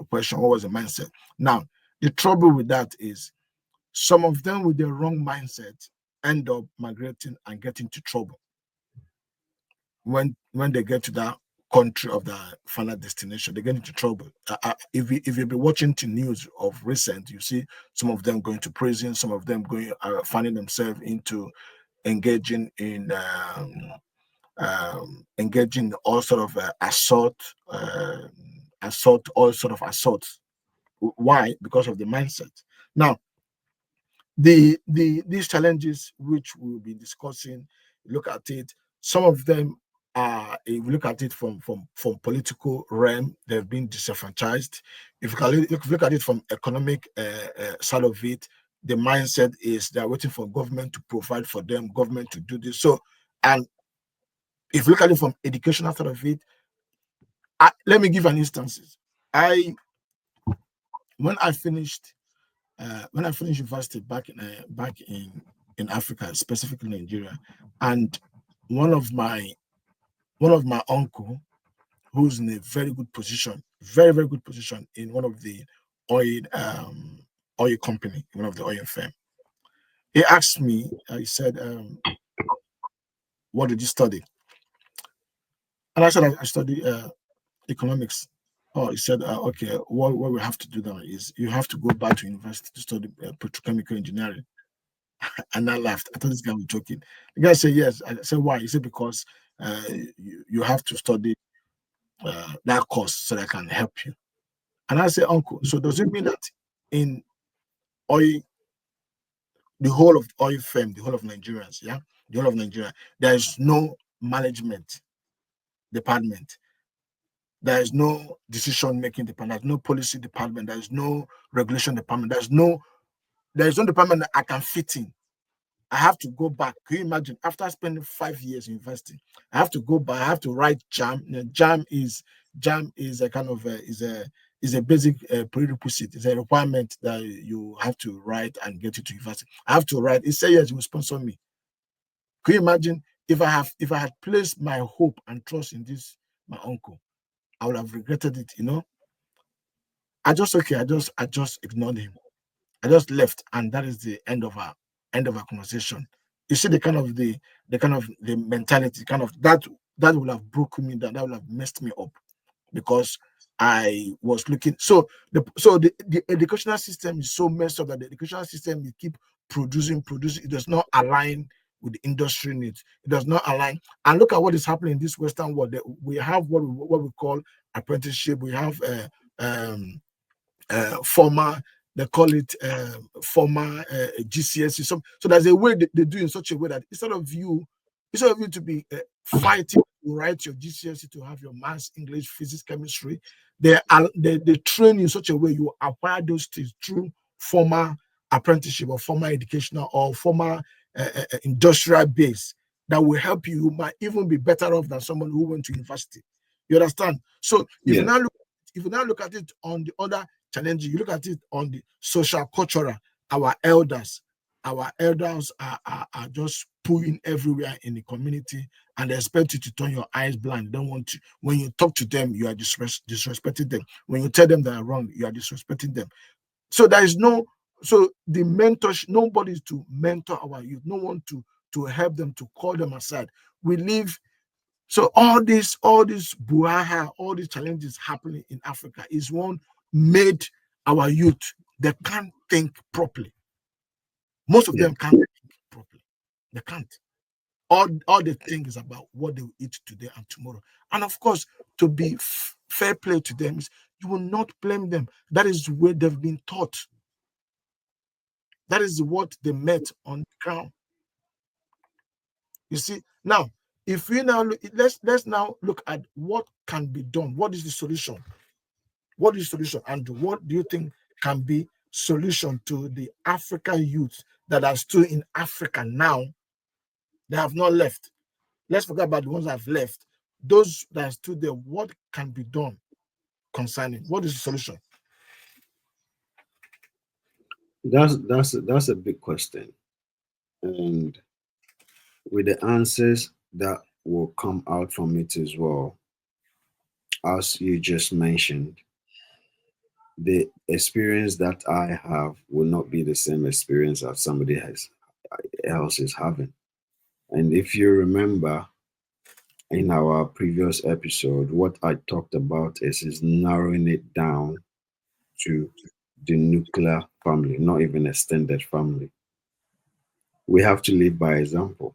question. What was the mindset? Now, the trouble with that is some of them with the wrong mindset end up migrating and get into trouble when they get to that country of the final destination. They get into trouble. If you've been watching the news of recent, you see some of them going to prison, some of them going finding themselves into engaging in all sort of assault, all sort of assaults. Why? Because of the mindset. Now, these challenges which we'll be discussing, look at it. Some of them are, if you look at it from political realm, they've been disenfranchised. If you look at it from economic side of it, the mindset is they're waiting for government to provide for them, government to do this. So, and if you look at it from educational side of it, let me give an instance. I when I finished university back in Africa, specifically Nigeria, and one of my uncle, who's in a very good position, very very good position in one of the oil oil company, one of the oil firm. He asked me. He said, "What did you study?" And I said, "I study economics." Oh, he said, "Okay. What we have to do now is you have to go back to university to study petrochemical engineering." And I laughed. I thought this guy was joking. The guy said, "Yes." I said, "Why?" He said, "Because you have to study that course so that I can help you." And I said, "Uncle, so does it mean that in oil, the whole of oil firm, the whole of Nigerians, yeah, the whole of Nigeria, there is no management department, there is no decision making department, there's no policy department, there is no regulation department, there is no department that I can fit in. I have to go back. Can you imagine? After spending 5 years in university, I have to go back. I have to write JAM. JAM is a kind of is a basic prerequisite. It's a requirement that you have to write and get you to university. I have to write. It says yes, you will sponsor me. Can you imagine if I had placed my hope and trust in this my uncle, I would have regretted it. I just ignored him. I just left, and that is the end of our conversation. You see the mentality, kind of that would have broken me down, that would have messed me up because I was looking. So the educational system is so messed up that the educational system will keep producing. It does not align with the industry needs. It does not align. And look at what is happening in this Western world. We have what we call apprenticeship. We have former, they call it former GCSE. So there's a way they do in such a way that instead of you to be fighting to write your GCSE to have your maths, English, physics, chemistry, they train you in such a way you acquire those things through former apprenticeship or former educational or former industrial base that will help you. You might even be better off than someone who went to university. You understand? So Yeah. if you now look at it on the other challenge, you look at it on the social cultural, our elders, are just pulling everywhere in the community and they expect you to turn your eyes blind. They don't want to. When you talk to them, you are disrespecting them. When you tell them they are wrong, you are disrespecting them. So there is no, so the mentorship, nobody to mentor our youth, no one to help them, to call them aside. We live, so all this buaha, all these challenges happening in Africa is one made our youth, they can't think properly. Most of Yeah. them can't think properly. They can't. All they think is about what they will eat today and tomorrow. And of course, to be fair play to them is you will not blame them. That is where they've been taught. That is what they met on the ground. You see, now if we now look, let's now look at what can be done. What is the solution? What is the solution? And what do you think can be solution to the African youth that are still in Africa now? They have not left. Let's forget about the ones that have left. Those that are still there, what can be done concerning? What is the solution? That's a big question, and with the answers that will come out from it as well, as you just mentioned, the experience that I have will not be the same experience that else is having. And if you remember in our previous episode, what I talked about is narrowing it down to the nuclear family, not even extended family. We have to live by example.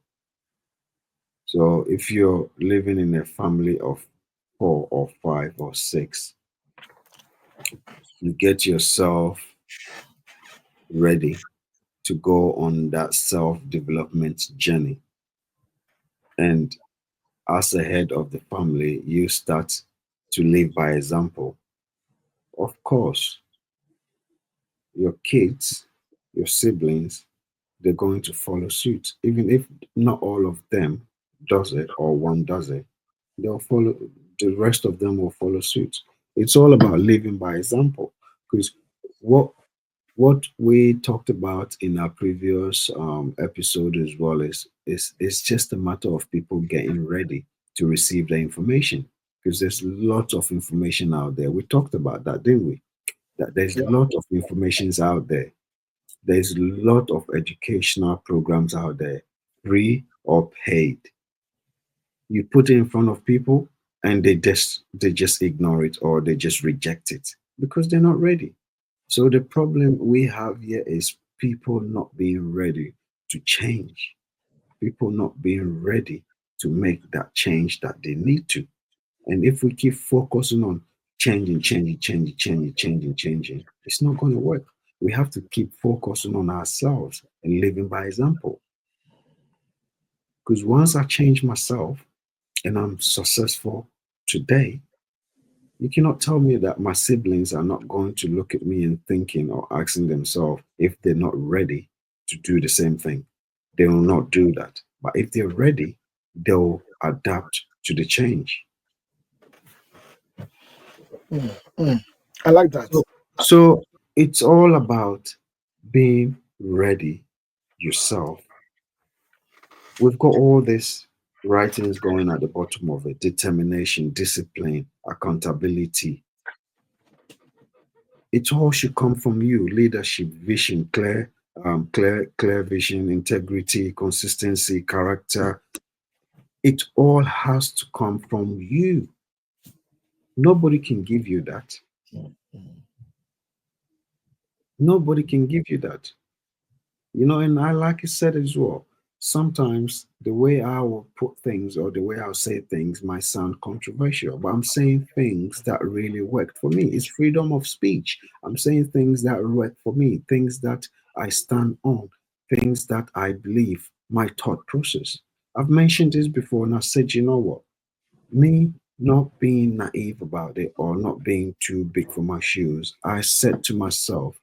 So if you're living in a family of four or five or six, you get yourself ready to go on that self development journey. And as a head of the family, you start to live by example. Of course, your kids, your siblings, they're going to follow suit. Even if not all of them does it or one does it, they'll follow, the rest of them will follow suit. It's all about living by example. Because what what we talked about in our previous episode as well is it's just a matter of people getting ready to receive the information, because there's lots of information out there. We talked about that, didn't we? That there's a Yeah. lot of informations out there. There's a lot of educational programs out there, free or paid. You put it in front of people and they just ignore it or they just reject it because they're not ready. So the problem we have here is people not being ready to change, people not being ready to make that change that they need to. And if we keep focusing on changing, it's not going to work. We have to keep focusing on ourselves and living by example. Because once I change myself and I'm successful today, you cannot tell me that my siblings are not going to look at me and thinking or asking themselves if they're not ready to do the same thing. They will not do that. But if they're ready, they'll adapt to the change. Mm, mm. I like that. So, so it's all about being ready yourself. We've got all these writings going at the bottom of it: determination, discipline, accountability. It all should come from you. Leadership, vision, clear vision, integrity, consistency, character. It all has to come from you. Nobody can give you that. Mm, mm. Nobody can give you that. And I like I said as well. sometimes the way I will put things or the way I'll say things might sound controversial, but I'm saying things that really work for me. It's freedom of speech. I'm saying things that work for me, things that I stand on, things that I believe, my thought process. I've mentioned this before and I said, you know what? Me not being naive about it or not being too big for my shoes, I said to myself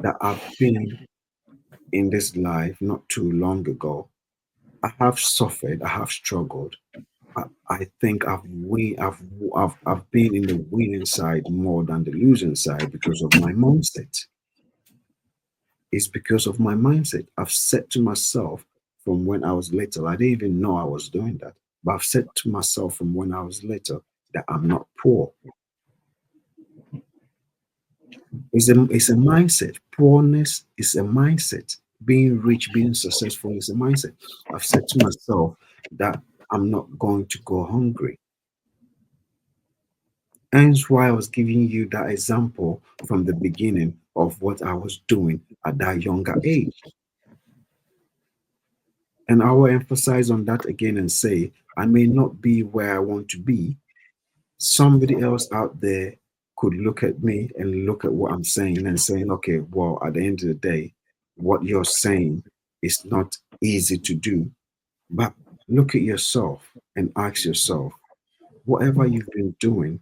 that I've been in this life not too long ago. I have suffered, I have struggled. I think I've been in the winning side more than the losing side because of my mindset. It's because of my mindset. I've said to myself from when I was little, I didn't even know I was doing that, but I've said to myself from when I was little that I'm not poor. It's a mindset. Poorness is a mindset. Being rich, being successful is a mindset. I've said to myself that I'm not going to go hungry. Hence why I was giving you that example from the beginning of what I was doing at that younger age. And I will emphasize on that again and say, I may not be where I want to be. Somebody else out there could look at me and look at what I'm saying and saying, okay, well, at the end of the day, what you're saying is not easy to do. But look at yourself and ask yourself, whatever you've been doing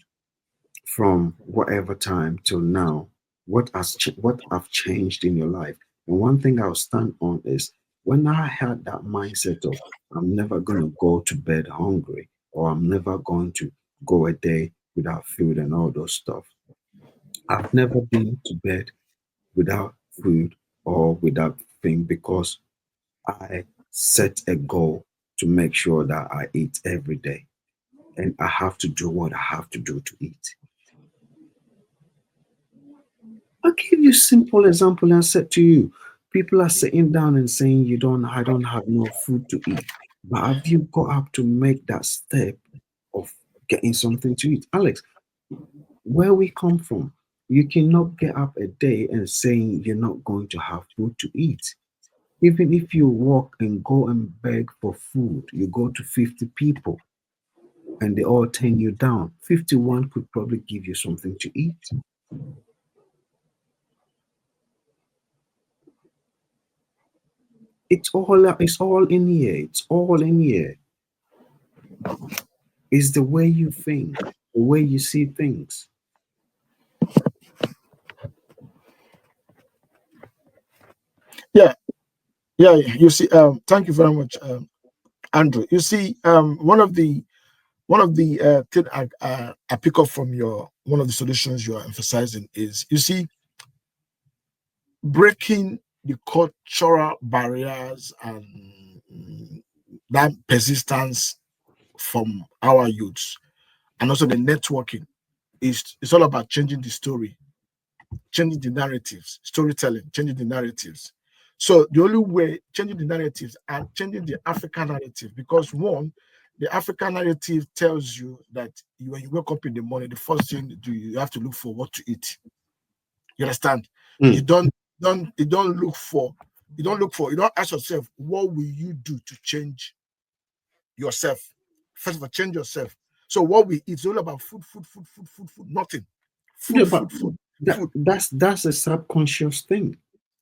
from whatever time till now, what have changed in your life? And one thing I'll stand on is when I had that mindset of I'm never gonna go to bed hungry or I'm never going to go a day without food and all those stuff. I've never been to bed without food or without thing because I set a goal to make sure that I eat every day and I have to do what I have to do to eat. I'll give you a simple example and said to you, people are sitting down and saying I don't have no food to eat. But have you got up to make that step of getting something to eat? Alex, where we come from, you cannot get up a day and saying you're not going to have food to eat. Even if you walk and go and beg for food, you go to 50 people and they all turn you down. 51 could probably give you something to eat. It's all in here. It's all in here. It's the way you think, the way you see things. Yeah, yeah. You see, thank you very much, Andrew. You see, one of the thing I pick up from your one of the solutions you are emphasizing is, you see, breaking the cultural barriers and that persistence from our youths, and also the networking is it's all about changing the story, changing the narratives, storytelling, changing the narratives. So the only way changing the narratives and changing the African narrative, because one, the African narrative tells you that when you wake up in the morning, the first thing you have to look for what to eat. You understand? You Mm. don't you don't ask yourself what will you do to change yourself. First of all, change yourself. So what we eat is all about food, food, food, food, food, food, nothing. Yeah, Food, but food, food, that food. that's a subconscious thing.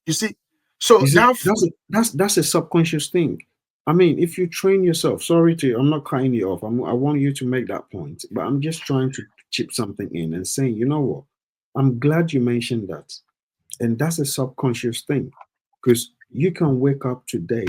You see? So You see, that food, that's a subconscious thing. I mean, if you train yourself, sorry to, I'm not cutting you off. I want you to make that point, but I'm just trying to chip something in and saying, you know what? I'm glad you mentioned that, and that's a subconscious thing, because you can wake up today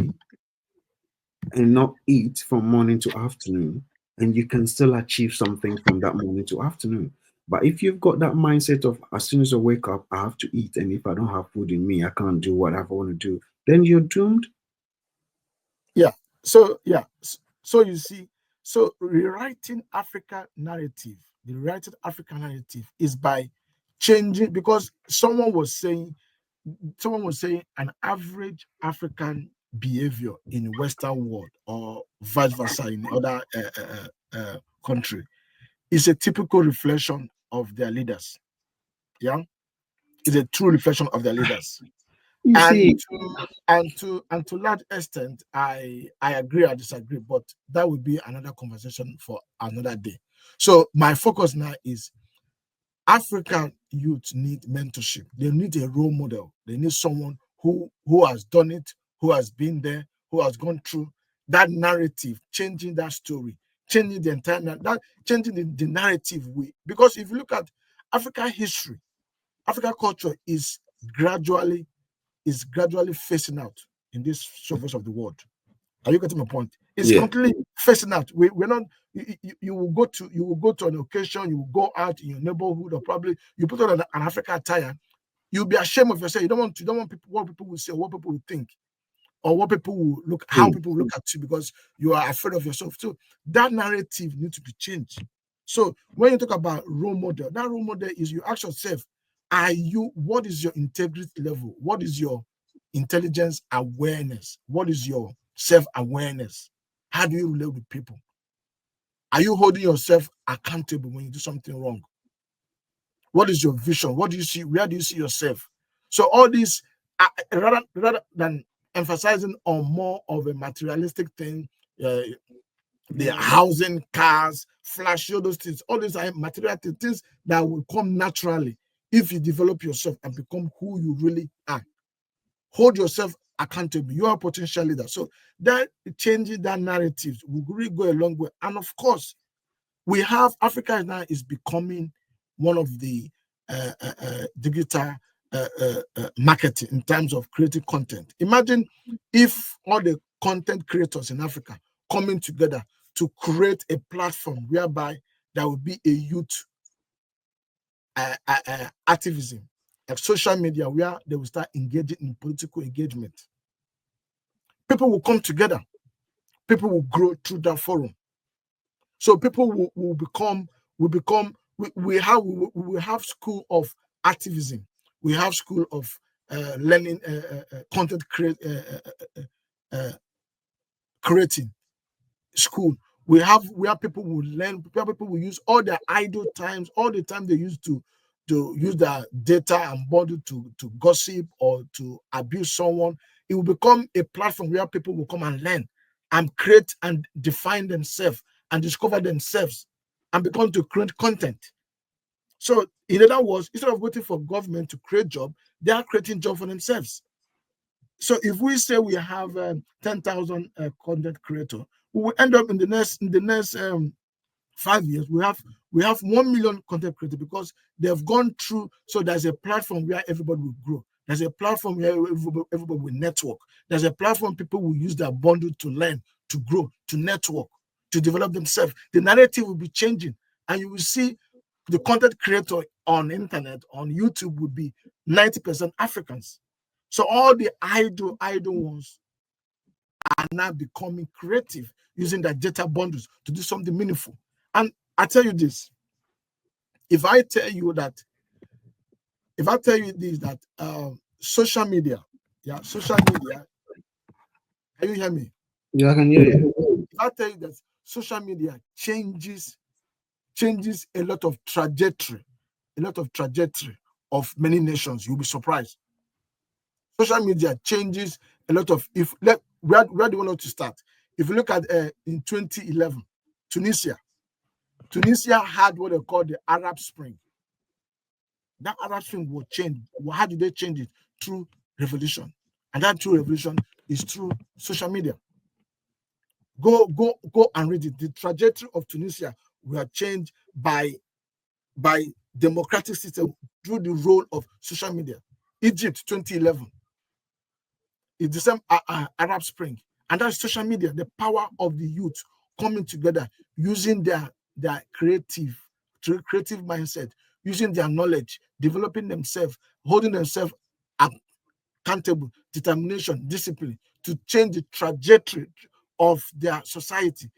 and not eat from morning to afternoon, and you can still achieve something from that morning to afternoon. But if you've got that mindset of as soon as I wake up, I have to eat, and if I don't have food in me, I can't do whatever I want to do, then you're doomed. yeah. So yeah. So you see, so rewriting Africa narrative, the rewriting African narrative is by changing, because someone was saying an average African behavior in Western world or vice versa in other country is a typical reflection of their leaders. Yeah, is a true reflection of their leaders. You And see, to large extent, I agree or disagree, but that would be another conversation for another day. So my focus now is African youth need mentorship. They need a role model. They need someone who has done it, who has been there, who has gone through that narrative, changing that story, changing the entire that changing the narrative. Because if you look at African history, African culture is gradually phasing out in this surface of the world. Are you getting my point? It's yeah, completely facing out. We're not. You will go to an occasion. You will go out in your neighborhood, or probably you put on an African attire. You'll be ashamed of yourself. You don't want people what people will say, or what people will think, or what people will look, how true. people will look at you because you are afraid of yourself. So that narrative needs to be changed. So when you talk about role model, that role model is you ask yourself, what is your integrity level? What is your intelligence awareness? What is your self-awareness? How do you relate with people? Are you holding yourself accountable when you do something wrong? What is your vision? What do you see? Where do you see yourself? So all these, rather than emphasizing on more of a materialistic thing, uh, the housing, cars, flashy, all those things, all these are material things that will come naturally if you develop yourself and become who you really are. Hold yourself accountable. You are a potential leader. So that changing that narrative will really go a long way. And of course, we have Africa now is becoming one of the digital marketing in terms of creating content. Imagine if all the content creators in Africa coming together to create a platform whereby there will be a youth activism, like social media, where they will start engaging in political engagement. People will come together. People will grow through that forum. So people will become we have school of activism. We have school of learning content creating school. We have people who learn. People will use all their idle times, all the time they use to use their data and body to gossip or to abuse someone. It will become a platform where people will come and learn and create and define themselves and discover themselves and become to create content. So in other words, instead of waiting for government to create job, they are creating job for themselves. So if we say we have 10,000 content creator, we will end up in the next 5 years. We have 1 million content creators because they've gone through. So there's a platform where everybody will grow. There's a platform where everybody will network. There's a platform people will use their bundle to learn, to grow, to network, to develop themselves. The narrative will be changing, and you will see the content creator on internet, on YouTube, would be 90% Africans. So all the idle ones are now becoming creative using their data bundles to do something meaningful. And I tell you this, if I tell you that social media, yeah, social media, can you hear me? Yeah, I can hear you. If I tell you that social media changes a lot of trajectory of many nations, you'll be surprised. Social media changes a lot of. If let where do you want to start? If you look at in 2011, Tunisia, Tunisia had what they call the Arab Spring. That Arab Spring will change. How did they change it? Through revolution, and that true revolution is through social media. Go and read it. The trajectory of Tunisia were changed by democratic system through the role of social media. Egypt 2011 is the same Arab Spring, and that's social media. The power of the youth coming together, using their creative mindset, using their knowledge, developing themselves, holding themselves accountable, determination, discipline to change the trajectory of their society.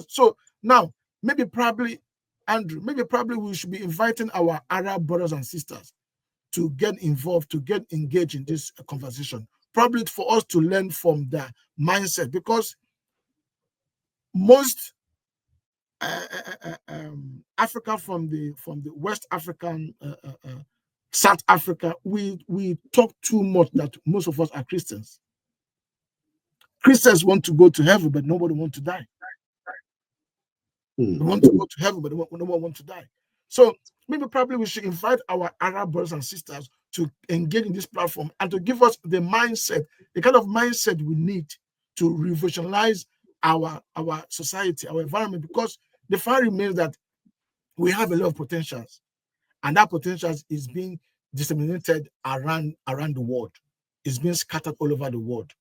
So now, maybe probably, Andrew, maybe probably we should be inviting our Arab brothers and sisters to get involved, to get engaged in this conversation. Probably for us to learn from their mindset, because most Africa from the West African South Africa, we talk too much that most of us are Christians. Christians want to go to heaven, but nobody wants to die. Hmm. We want to go to heaven, but nobody wants to die. So maybe probably we should invite our Arab brothers and sisters to engage in this platform and to give us the mindset, the kind of mindset we need to revolutionize our society, our environment, because the fact remains that we have a lot of potentials, and that potential is being disseminated around the world. It's being scattered all over the world.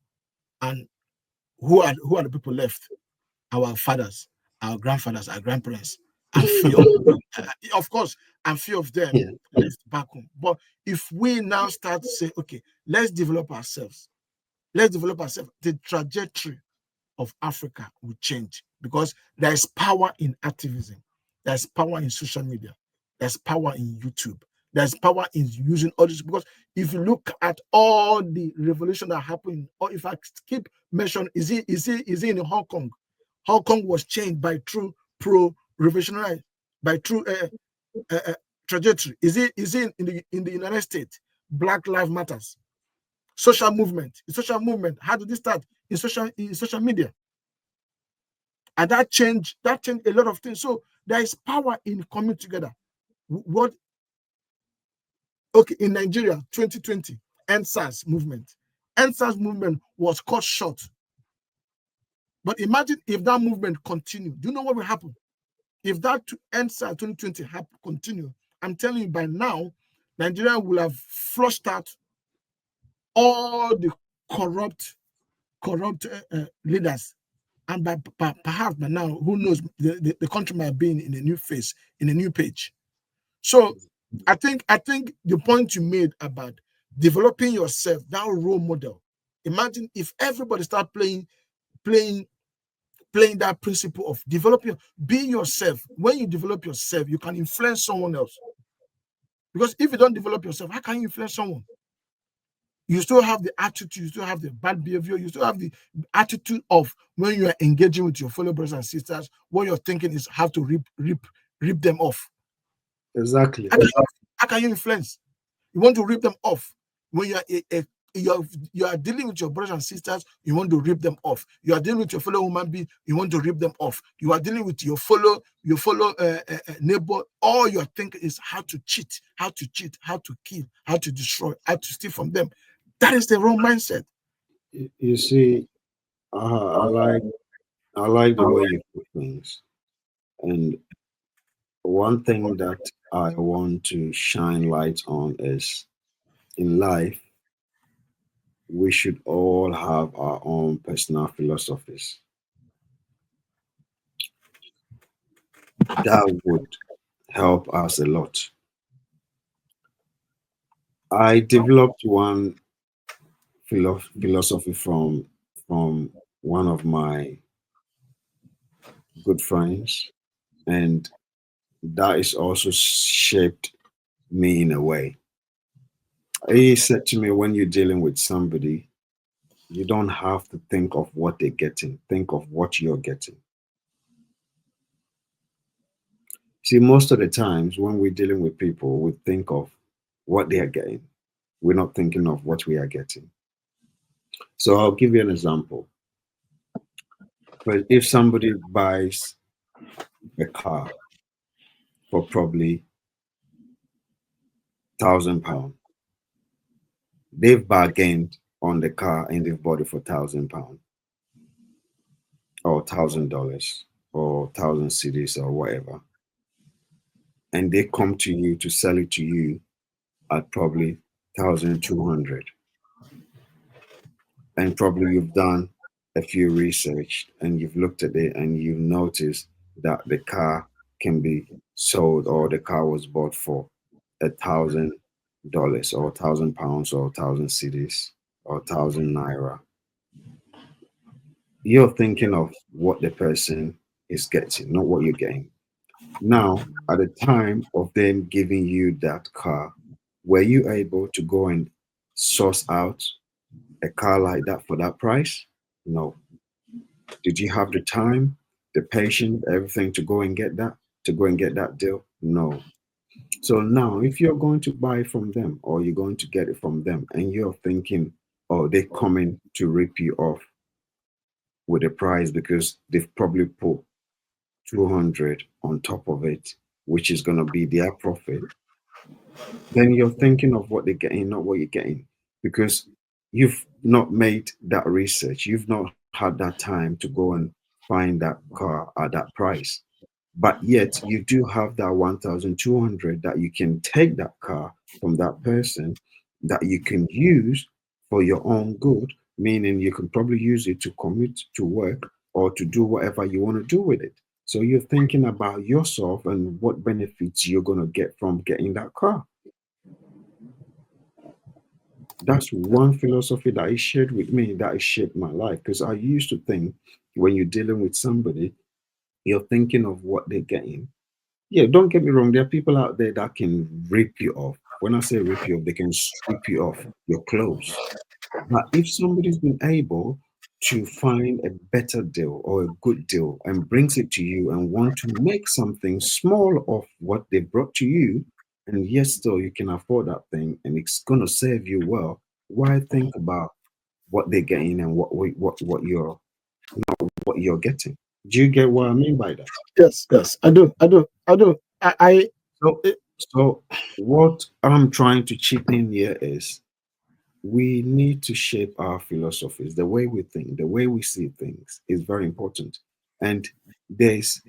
And who are the people left? Our fathers, our grandfathers, our grandparents, and few of course, and few of them Yeah. left back home. But if we now start to say, okay, let's develop ourselves, the trajectory of Africa will change, because there is power in activism, there's power in social media, there's power in YouTube, there's power in using all this. Because if you look at all the revolution that happened, or if I keep mentioning, is it in Hong Kong? Hong Kong was changed by true pro-revolutionary, by true trajectory. Is it in the United States? Black Lives Matters, social movement. The social movement, how did it start? In social media. And that changed a lot of things. So there is power in coming together. What Okay, in Nigeria, 2020, NSAS movement. NSAS movement was cut short. But imagine if that movement continued. Do you know what will happen? If that NSAS 2020 continue, I'm telling you, by now, Nigeria will have flushed out all the corrupt leaders. And perhaps by now, who knows, the country might be in a new phase, in a new page. So I think the point you made about developing yourself, that role model. Imagine if everybody start playing that principle of developing, being yourself. When you develop yourself, you can influence someone else. Because if you don't develop yourself, how can you influence someone? You still have the attitude, you still have the bad behavior, you still have the attitude of when you are engaging with your fellow brothers and sisters, what you're thinking is how to rip them off. Exactly. How can you influence? You want to rip them off. When you are dealing with your brothers and sisters, you want to rip them off. You are dealing with your fellow human being, you want to rip them off. You are dealing with your fellow neighbor. All you're thinking is how to cheat, how to kill, how to destroy, how to steal from them. That is the wrong mindset. You see, I like the way you put things. And one thing that I want to shine light on is in life, we should all have our own personal philosophies. That would help us a lot. I developed one philosophy from one of my good friends, and that is also shaped me in a way. He said to me, when you're dealing with somebody, you don't have to think of what they're getting, think of what you're getting. See, most of the times when we're dealing with people, we think of what they are getting. We're not thinking of what we are getting. So I'll give you an example. But if somebody buys a car for probably £1,000, they've bargained on the car and they've bought it for £1,000 or $1,000 or 1,000 cedis or whatever, and they come to you to sell it to you at probably 1,200, and probably you've done a few research and you've looked at it and you've noticed that the car can be sold, or the car was bought for $1,000 or £1,000 or 1,000 cedis or 1,000 naira. You're thinking of what the person is getting, not what you're getting. Now, at the time of them giving you that car, were you able to go and source out a car like that for that price? No. Did you have the time, the patience, everything to go and get that, to go and get that deal? No. So now, if you're going to buy from them or you're going to get it from them, and you're thinking, oh, they're coming to rip you off with a price because they've probably put 200 on top of it, which is going to be their profit, then you're thinking of what they're getting, not what you're getting, because you've not made that research. You've not had that time to go and find that car at that price. But yet you do have that 1,200 that you can take that car from that person that you can use for your own good, meaning you can probably use it to commute to work or to do whatever you want to do with it. So you're thinking about yourself and what benefits you're going to get from getting that car. That's one philosophy that he shared with me that has shaped my life. Because I used to think when you're dealing with somebody, you're thinking of what they're getting. Yeah, don't get me wrong. There are people out there that can rip you off. When I say rip you off, they can strip you off your clothes. But if somebody's been able to find a better deal or a good deal and brings it to you and want to make something small of what they brought to you, and yes, still you can afford that thing and it's gonna serve you well, why think about what they're getting and what you're getting? Do you get what I mean by that? Yes, yes, I do. So so what I'm trying to chip in here is we need to shape our philosophies. The way we think, the way we see things is very important. And there's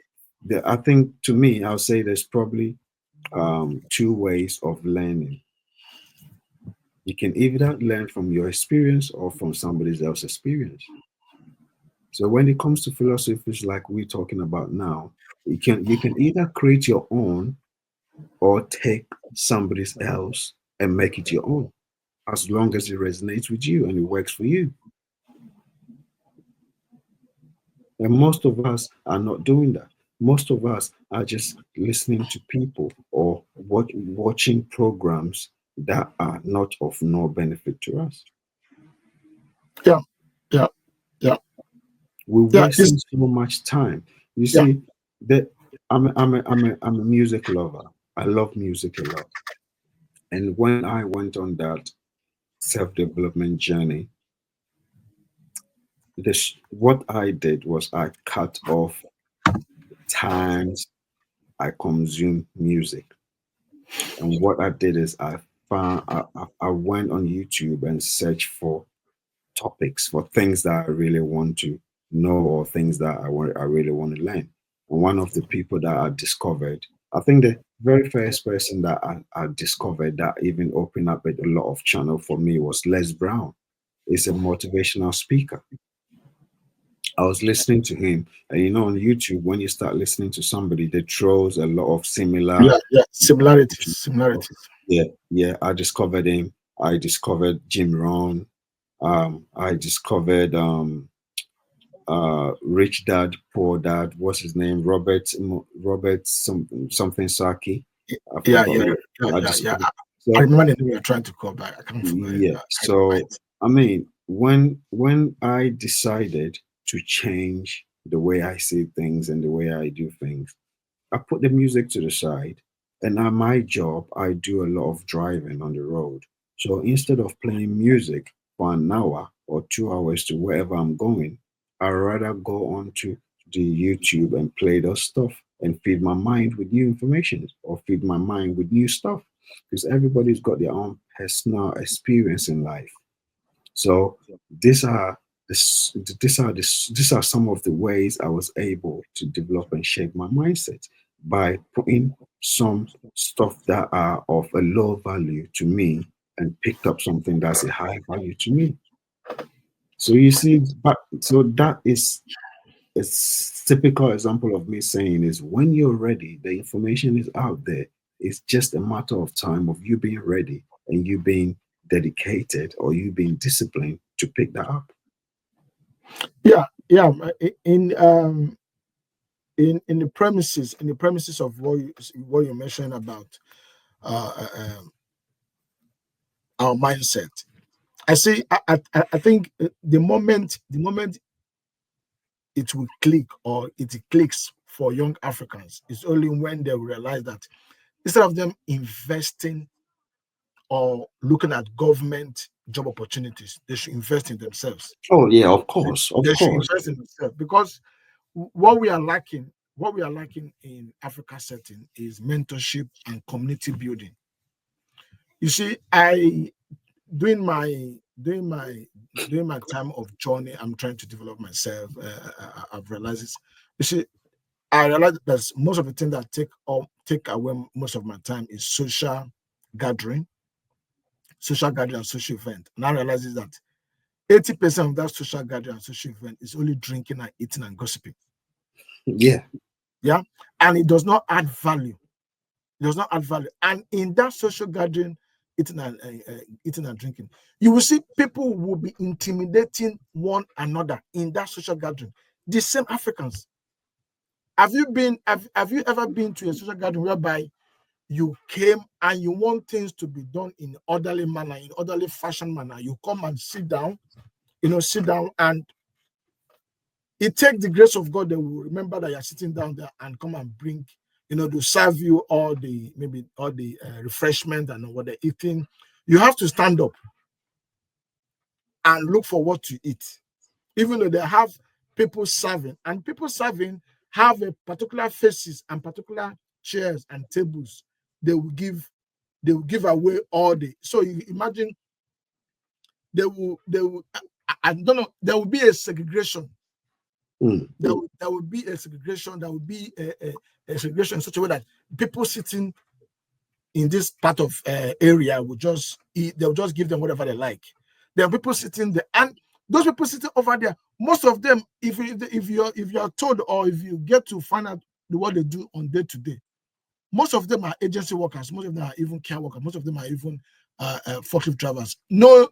I think to me, I'll say there's probably two ways of learning. You can either learn from your experience or from somebody else's experience. So when it comes to philosophies like we're talking about now, you can either create your own or take somebody else and make it your own, as long as it resonates with you and it works for you. And most of us are not doing that. Most of us are just listening to people or watching programs that are not of no benefit to us. Yeah, yeah, yeah, We're yeah. This, wasting so much time. You yeah, see, that I'm a music lover. I love music a lot. And when I went on that self-development journey, this what I did was I cut off times I consume music. And what I did is I went on YouTube and searched for topics for things that I really want to know or things that I really want to learn. And one of the people that I discovered, I think the very first person that I discovered that even opened up a lot of channel for me was Les Brown. He's a motivational speaker. I was listening to him, and on YouTube, when you start listening to somebody that throws a lot of similar yeah, yeah. Similarities, information. similarities. Yeah, yeah. I discovered him. I discovered Jim Rohn. I discovered Rich Dad, Poor Dad. What's his name? Robert something Saki. I Yeah, forgot. yeah, yeah, I yeah, yeah. discovered. I So remember the name you're trying to call back. I can't yeah. remember So it. I mean, when I decided to change the way I see things and the way I do things, I put the music to the side, and at my job, I do a lot of driving on the road. So instead of playing music for an hour or 2 hours to wherever I'm going, I rather go on to the YouTube and play those stuff and feed my mind with new information or feed my mind with new stuff because everybody's got their own personal experience in life. So these are these are some of the ways I was able to develop and shape my mindset by putting some stuff that are of a low value to me and picked up something that's a high value to me. So you see, but so that is a typical example of me saying is when you're ready, the information is out there. It's just a matter of time of you being ready and you being dedicated or you being disciplined to pick that up. Yeah, yeah. In the premises of what you mentioned about uh, uh, um, our mindset, I see. I think the moment it will click or it clicks for young Africans is only when they realize that Instead of them investing or looking at government job opportunities, they should invest in themselves. Oh yeah, They, of they should course. invest in themselves because what we are lacking in Africa setting is mentorship and community building. You see, I during my during my during my time of journey, I'm trying to develop myself. I've realized this. You see, I realized that most of the things that take away most of my time is gathering, social gathering and social event. And I realize is that 80% of that social gathering and social event is only drinking and eating and gossiping. Yeah. Yeah. And it does not add value. It does not add value. And in that social gathering, eating and drinking, you will see people will be intimidating one another in that social gathering. The same Africans. Have you ever been to a social gathering whereby you came and you want things to be done in orderly manner, in orderly fashion manner? You come and sit down, and it takes the grace of God. They will remember that you're sitting down there and come and bring, to serve you all the refreshment and what they're eating. You have to stand up and look for what to eat, even though they have people serving, and people serving have a particular faces and particular chairs and tables. They will give they will give away all the. So you imagine they will. I don't know. There will be a segregation. Mm. There will be a segregation. There will be a segregation in such a way that people sitting in this part of area will just eat. They'll just give them whatever they like. There are people sitting there, and those people sitting over there. Most of them, if you're told or if you get to find out what they do on day to day, most of them are agency workers. Most of them are even care workers. Most of them are even forklift drivers. No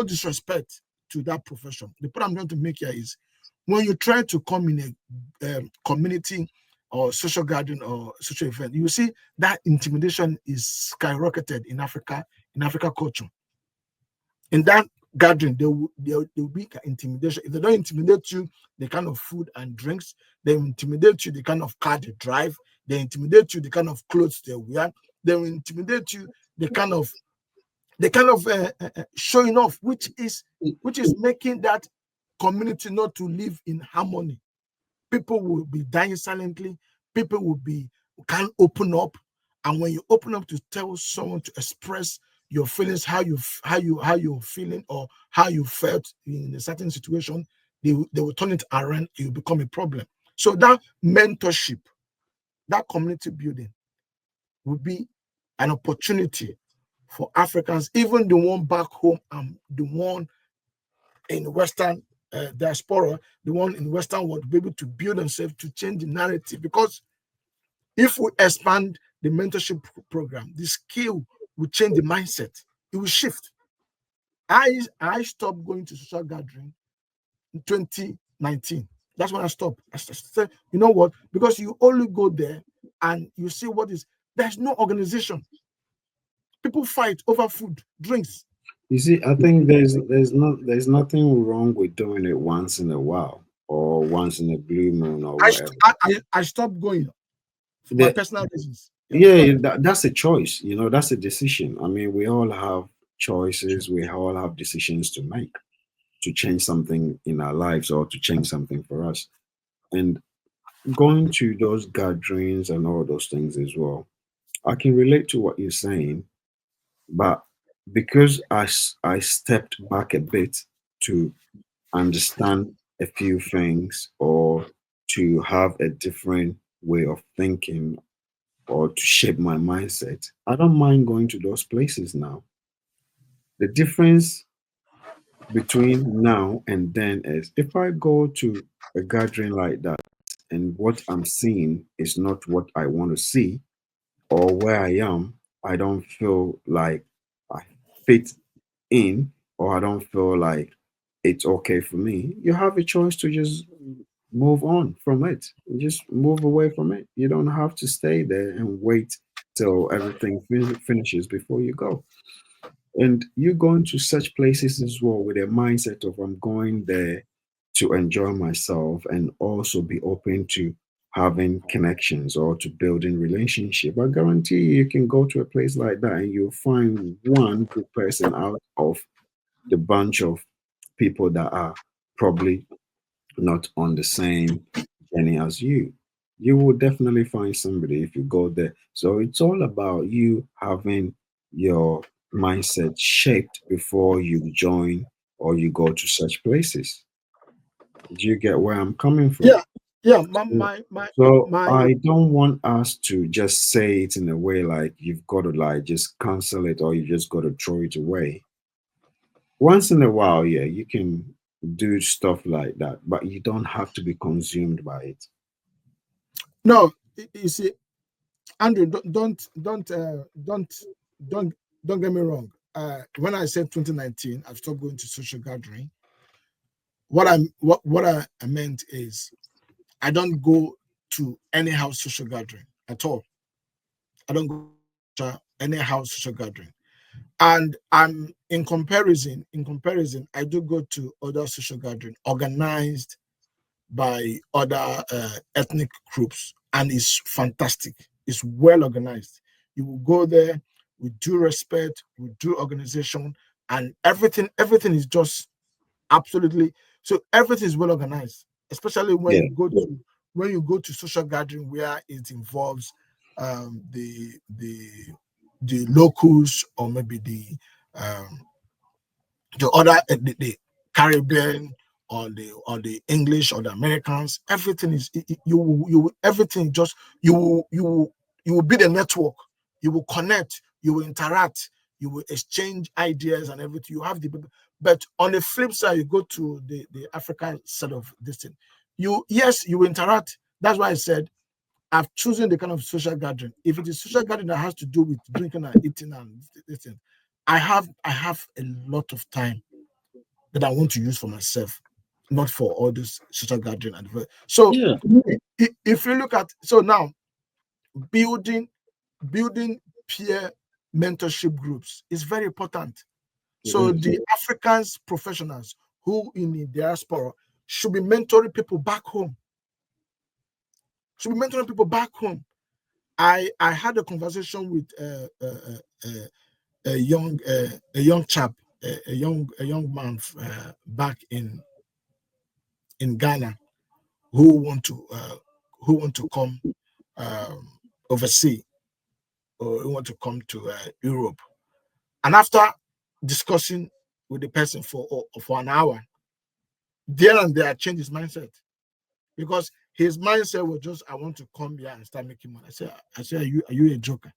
disrespect to that profession. The point I'm trying to make here is when you try to come in a community or social gathering or social event, you will see that intimidation is skyrocketed in Africa culture. In that gathering, there will be intimidation. If they don't intimidate you, the kind of food and drinks, they intimidate you, the kind of car they drive, they intimidate you, the kind of clothes they wear, they will intimidate you, the kind of showing off, which is making that community not to live in harmony. People will be dying silently. People will be can't open up, and when you open up to tell someone to express your feelings, how you're feeling or how you felt in a certain situation, they will turn it around. It will become a problem. So that mentorship, that community building, will be an opportunity for Africans, even the one back home and the one in Western diaspora, the one in Western world, be able to build themselves to change the narrative. Because if we expand the mentorship program, the skill will change the mindset. It will shift. I stopped going to social gathering in 2019. That's when I stopped. I said, you know what? Because you only go there and you see what is. There's no organization. People fight over food, drinks. You see, I think there's nothing wrong with doing it once in a while or once in a blue moon or I whatever. st- I stopped going for my The, personal reasons. You understand? yeah, that's a choice. That's a decision. I mean, we all have choices. We all have decisions to make to change something in our lives or to change something for us. And going to those gatherings and all those things as well, I can relate to what you're saying, but because I stepped back a bit to understand a few things or to have a different way of thinking or to shape my mindset, I don't mind going to those places now. The difference between now and then is if I go to a gathering like that and what I'm seeing is not what I want to see or where I am, I don't feel like I fit in or I don't feel like it's okay for me. You have a choice to just move on from it. Just move away from it. You don't have to stay there and wait till everything finishes before you go. And you go into such places as well with a mindset of I'm going there to enjoy myself and also be open to having connections or to building relationship. I guarantee you can go to a place like that and you'll find one good person out of the bunch of people that are probably not on the same journey as you. You will definitely find somebody if you go there. So it's all about you having your mindset shaped before you join or you go to such places. Do you get where I'm coming from? Yeah, yeah. So, so My I don't want us to just say it in a way like you've got to like just cancel it or you just got to throw it away. Once in a while, yeah, you can do stuff like that, but you don't have to be consumed by it. no. You see, Andrew, don't don't get me wrong. When I said 2019, I've stopped going to social gathering. What I meant is I don't go to any house social gathering at all. I don't go to any house social gathering. And I'm in comparison, I do go to other social gathering organized by other ethnic groups, and it's fantastic. It's well organized. You will go there with due respect, with due organization, and everything is just absolutely, so everything is well organized, especially Yeah, when you go to social gathering where it involves um, the the the locals, or maybe um, the other the Caribbean, or the English, or the Americans. Everything is everything just you will build a network. You will connect. You will interact. You will exchange ideas and everything. You have the people. But on the flip side, you go to the African side of this thing. Yes, you will interact. That's why I said I've chosen the kind of social gathering. If it is social gathering that has to do with drinking and eating and this thing, I have a lot of time that I want to use for myself, not for all this social gathering. So yeah, if you look at, so now building building peer mentorship groups is very important. it So is. the Africans professionals who in the diaspora should be mentoring people back home. Should be mentoring people back home. I had a conversation with a young chap, a young man back in Ghana, who want to uh, who want to come um, overseas, or who want to come to Europe. And after discussing with the person for an hour, there and there I changed his mindset, because his mindset was just, I want to come here and start making money. I said, are you a joker?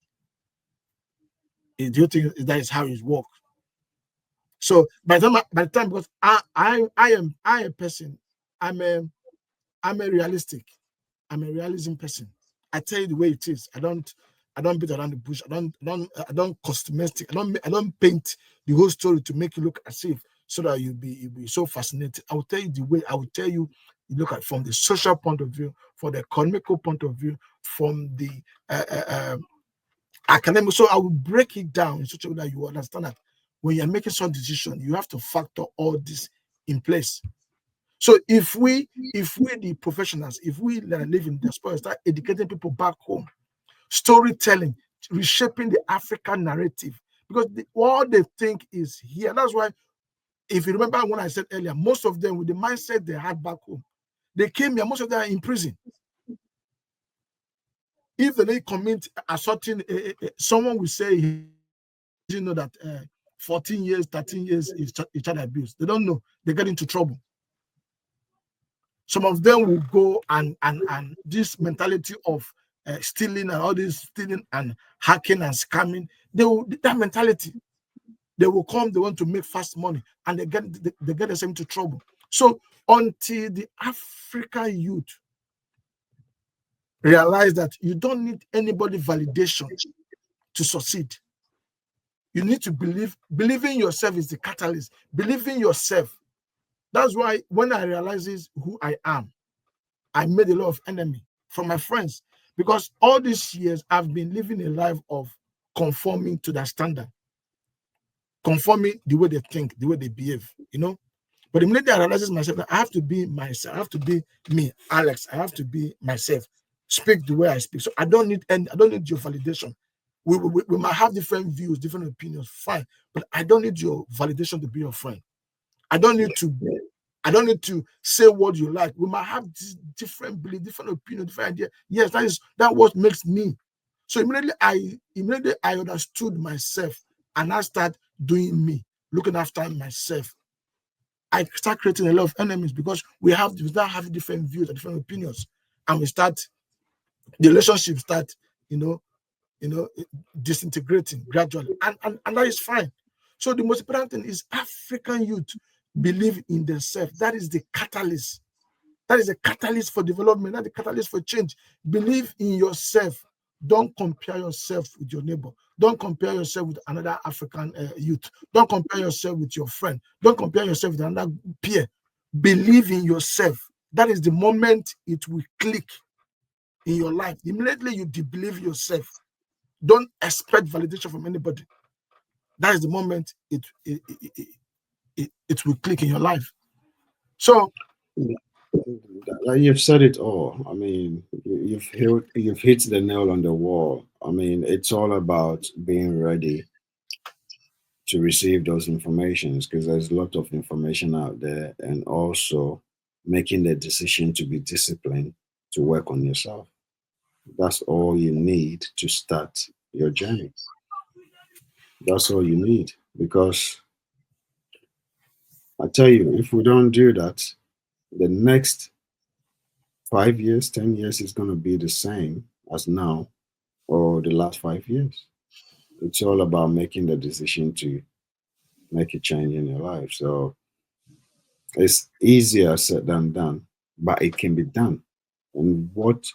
Do you think that is how it works? So by the time, because I am a person, I'm a I'm a realistic. I'm a realism person. I tell you the way it is. I don't beat around the bush. I don't cosmetic. I don't paint the whole story to make you look as if, so that you'll be so fascinated. I will tell you the way. I will tell you. You look at from the social point of view, from the economical point of view, from the uh, uh, um, academic. So I will break it down in such a way that you understand that when you're making some decision, you have to factor all this in place. So if we the professionals, if we that live in diaspora start educating people back home, storytelling, reshaping the African narrative, because all they think is here. That's why, if you remember when I said earlier, most of them with the mindset they had back home, they came here. Most of them are in prison. If they commit a certain, someone will say, you know that 14 years, 13 years is child abuse. They don't know. They get into trouble. Some of them will go and this mentality of stealing and all this stealing and hacking and scamming. That mentality. They will come. They want to make fast money, and they get themselves into trouble. So until the African youth realize that you don't need anybody validation to succeed. You need to believe. Believing yourself is the catalyst. Believing yourself. That's why when I realizes who I am, I made a lot of enemy from my friends, because all these years I've been living a life of conforming to that standard, conforming the way they think, the way they behave. But immediately I realizes myself that I have to be myself, I have to be me, Alex, I have to be myself. speak the way I speak. So I don't need your validation. We might have different views, different opinions, fine, but I don't need your validation to be your friend. I don't need to say what you like. We might have this different belief, different opinion, different idea. Yes, that what makes me. So immediately I understood myself and I start doing me, looking after myself. I start creating a lot of enemies because we start having different views and different opinions, and the relationship start, you know, disintegrating gradually, and that is fine. So the most important thing is African youth believe in themselves. That is the catalyst. That is a catalyst for development. That's the catalyst for change. Believe in yourself. Don't compare yourself with your neighbor. Don't compare yourself with another African youth. Don't compare yourself with your friend. Don't compare yourself with another peer. Believe in yourself. That is the moment it will click in your life. Immediately you believe yourself. Don't expect validation from anybody. That is the moment it will click in your life. So You've said it all. I mean, you've hit the nail on the wall. I mean, it's all about being ready to receive those informations because there's a lot of information out there, and also making the decision to be disciplined to work on yourself. That's all you need to start your journey. That's all you need because I tell you, if we don't do that, the next 5 years, 10 years is going to be the same as now or the last 5 years. It's all about making the decision to make a change in your life. So it's easier said than done, but it can be done. And what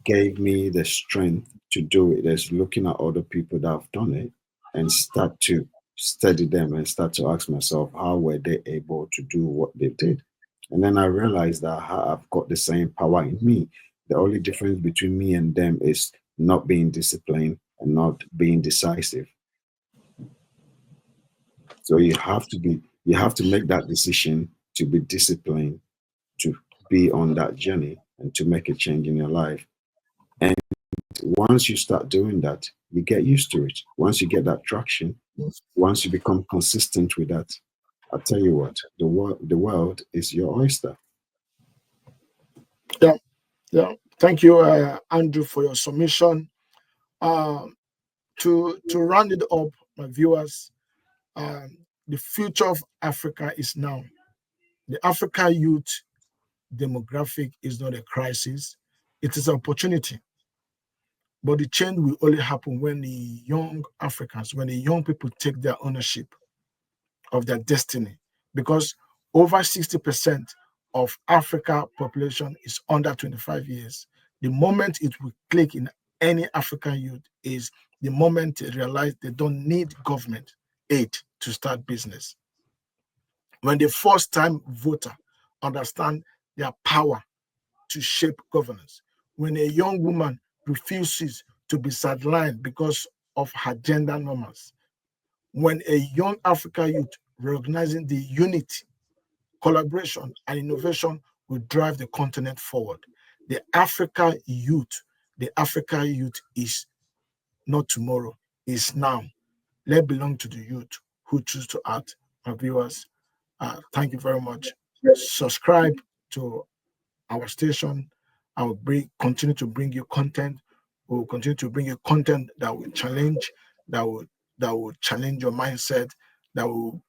gave me the strength to do it is looking at other people that have done it and start to study them and start to ask myself, how were they able to do what they did? And then I realized that I've got the same power in me. The only difference between me and them is not being disciplined and not being decisive. So you have to make that decision to be disciplined, to be on that journey and to make a change in your life. And once you start doing that, you get used to it. Once you get that traction, once you become consistent with that, I'll tell you what, the world is your oyster. yeah, yeah. Thank you, Andrew, for your submission. Um, to round it up, my viewers, the future of Africa is now. The Africa youth demographic is not a crisis; it is an opportunity. But the change will only happen when the young Africans, when the young people take their ownership of their destiny, because over 60% of Africa population is under 25 years. The moment it will click in any African youth is the moment they realize they don't need government aid to start business. When the first time voter understand their power to shape governance, when a young woman refuses to be sidelined because of her gender norms, when a young African youth recognizing the unity, collaboration, and innovation will drive the continent forward. The the African youth is not tomorrow, is now. Let belong to the youth who choose to act. My viewers, thank you very much. Subscribe to our station. I will continue to bring you content. We will continue to bring you content that will challenge, that will challenge your mindset, that will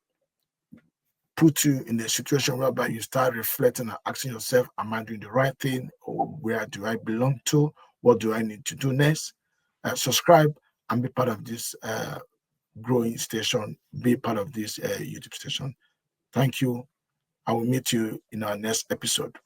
put you in a situation whereby you start reflecting and asking yourself, am I doing the right thing? Or where do I belong to? What do I need to do next? Subscribe and be part of this growing station, be part of this YouTube station. Thank you. I will meet you in our next episode.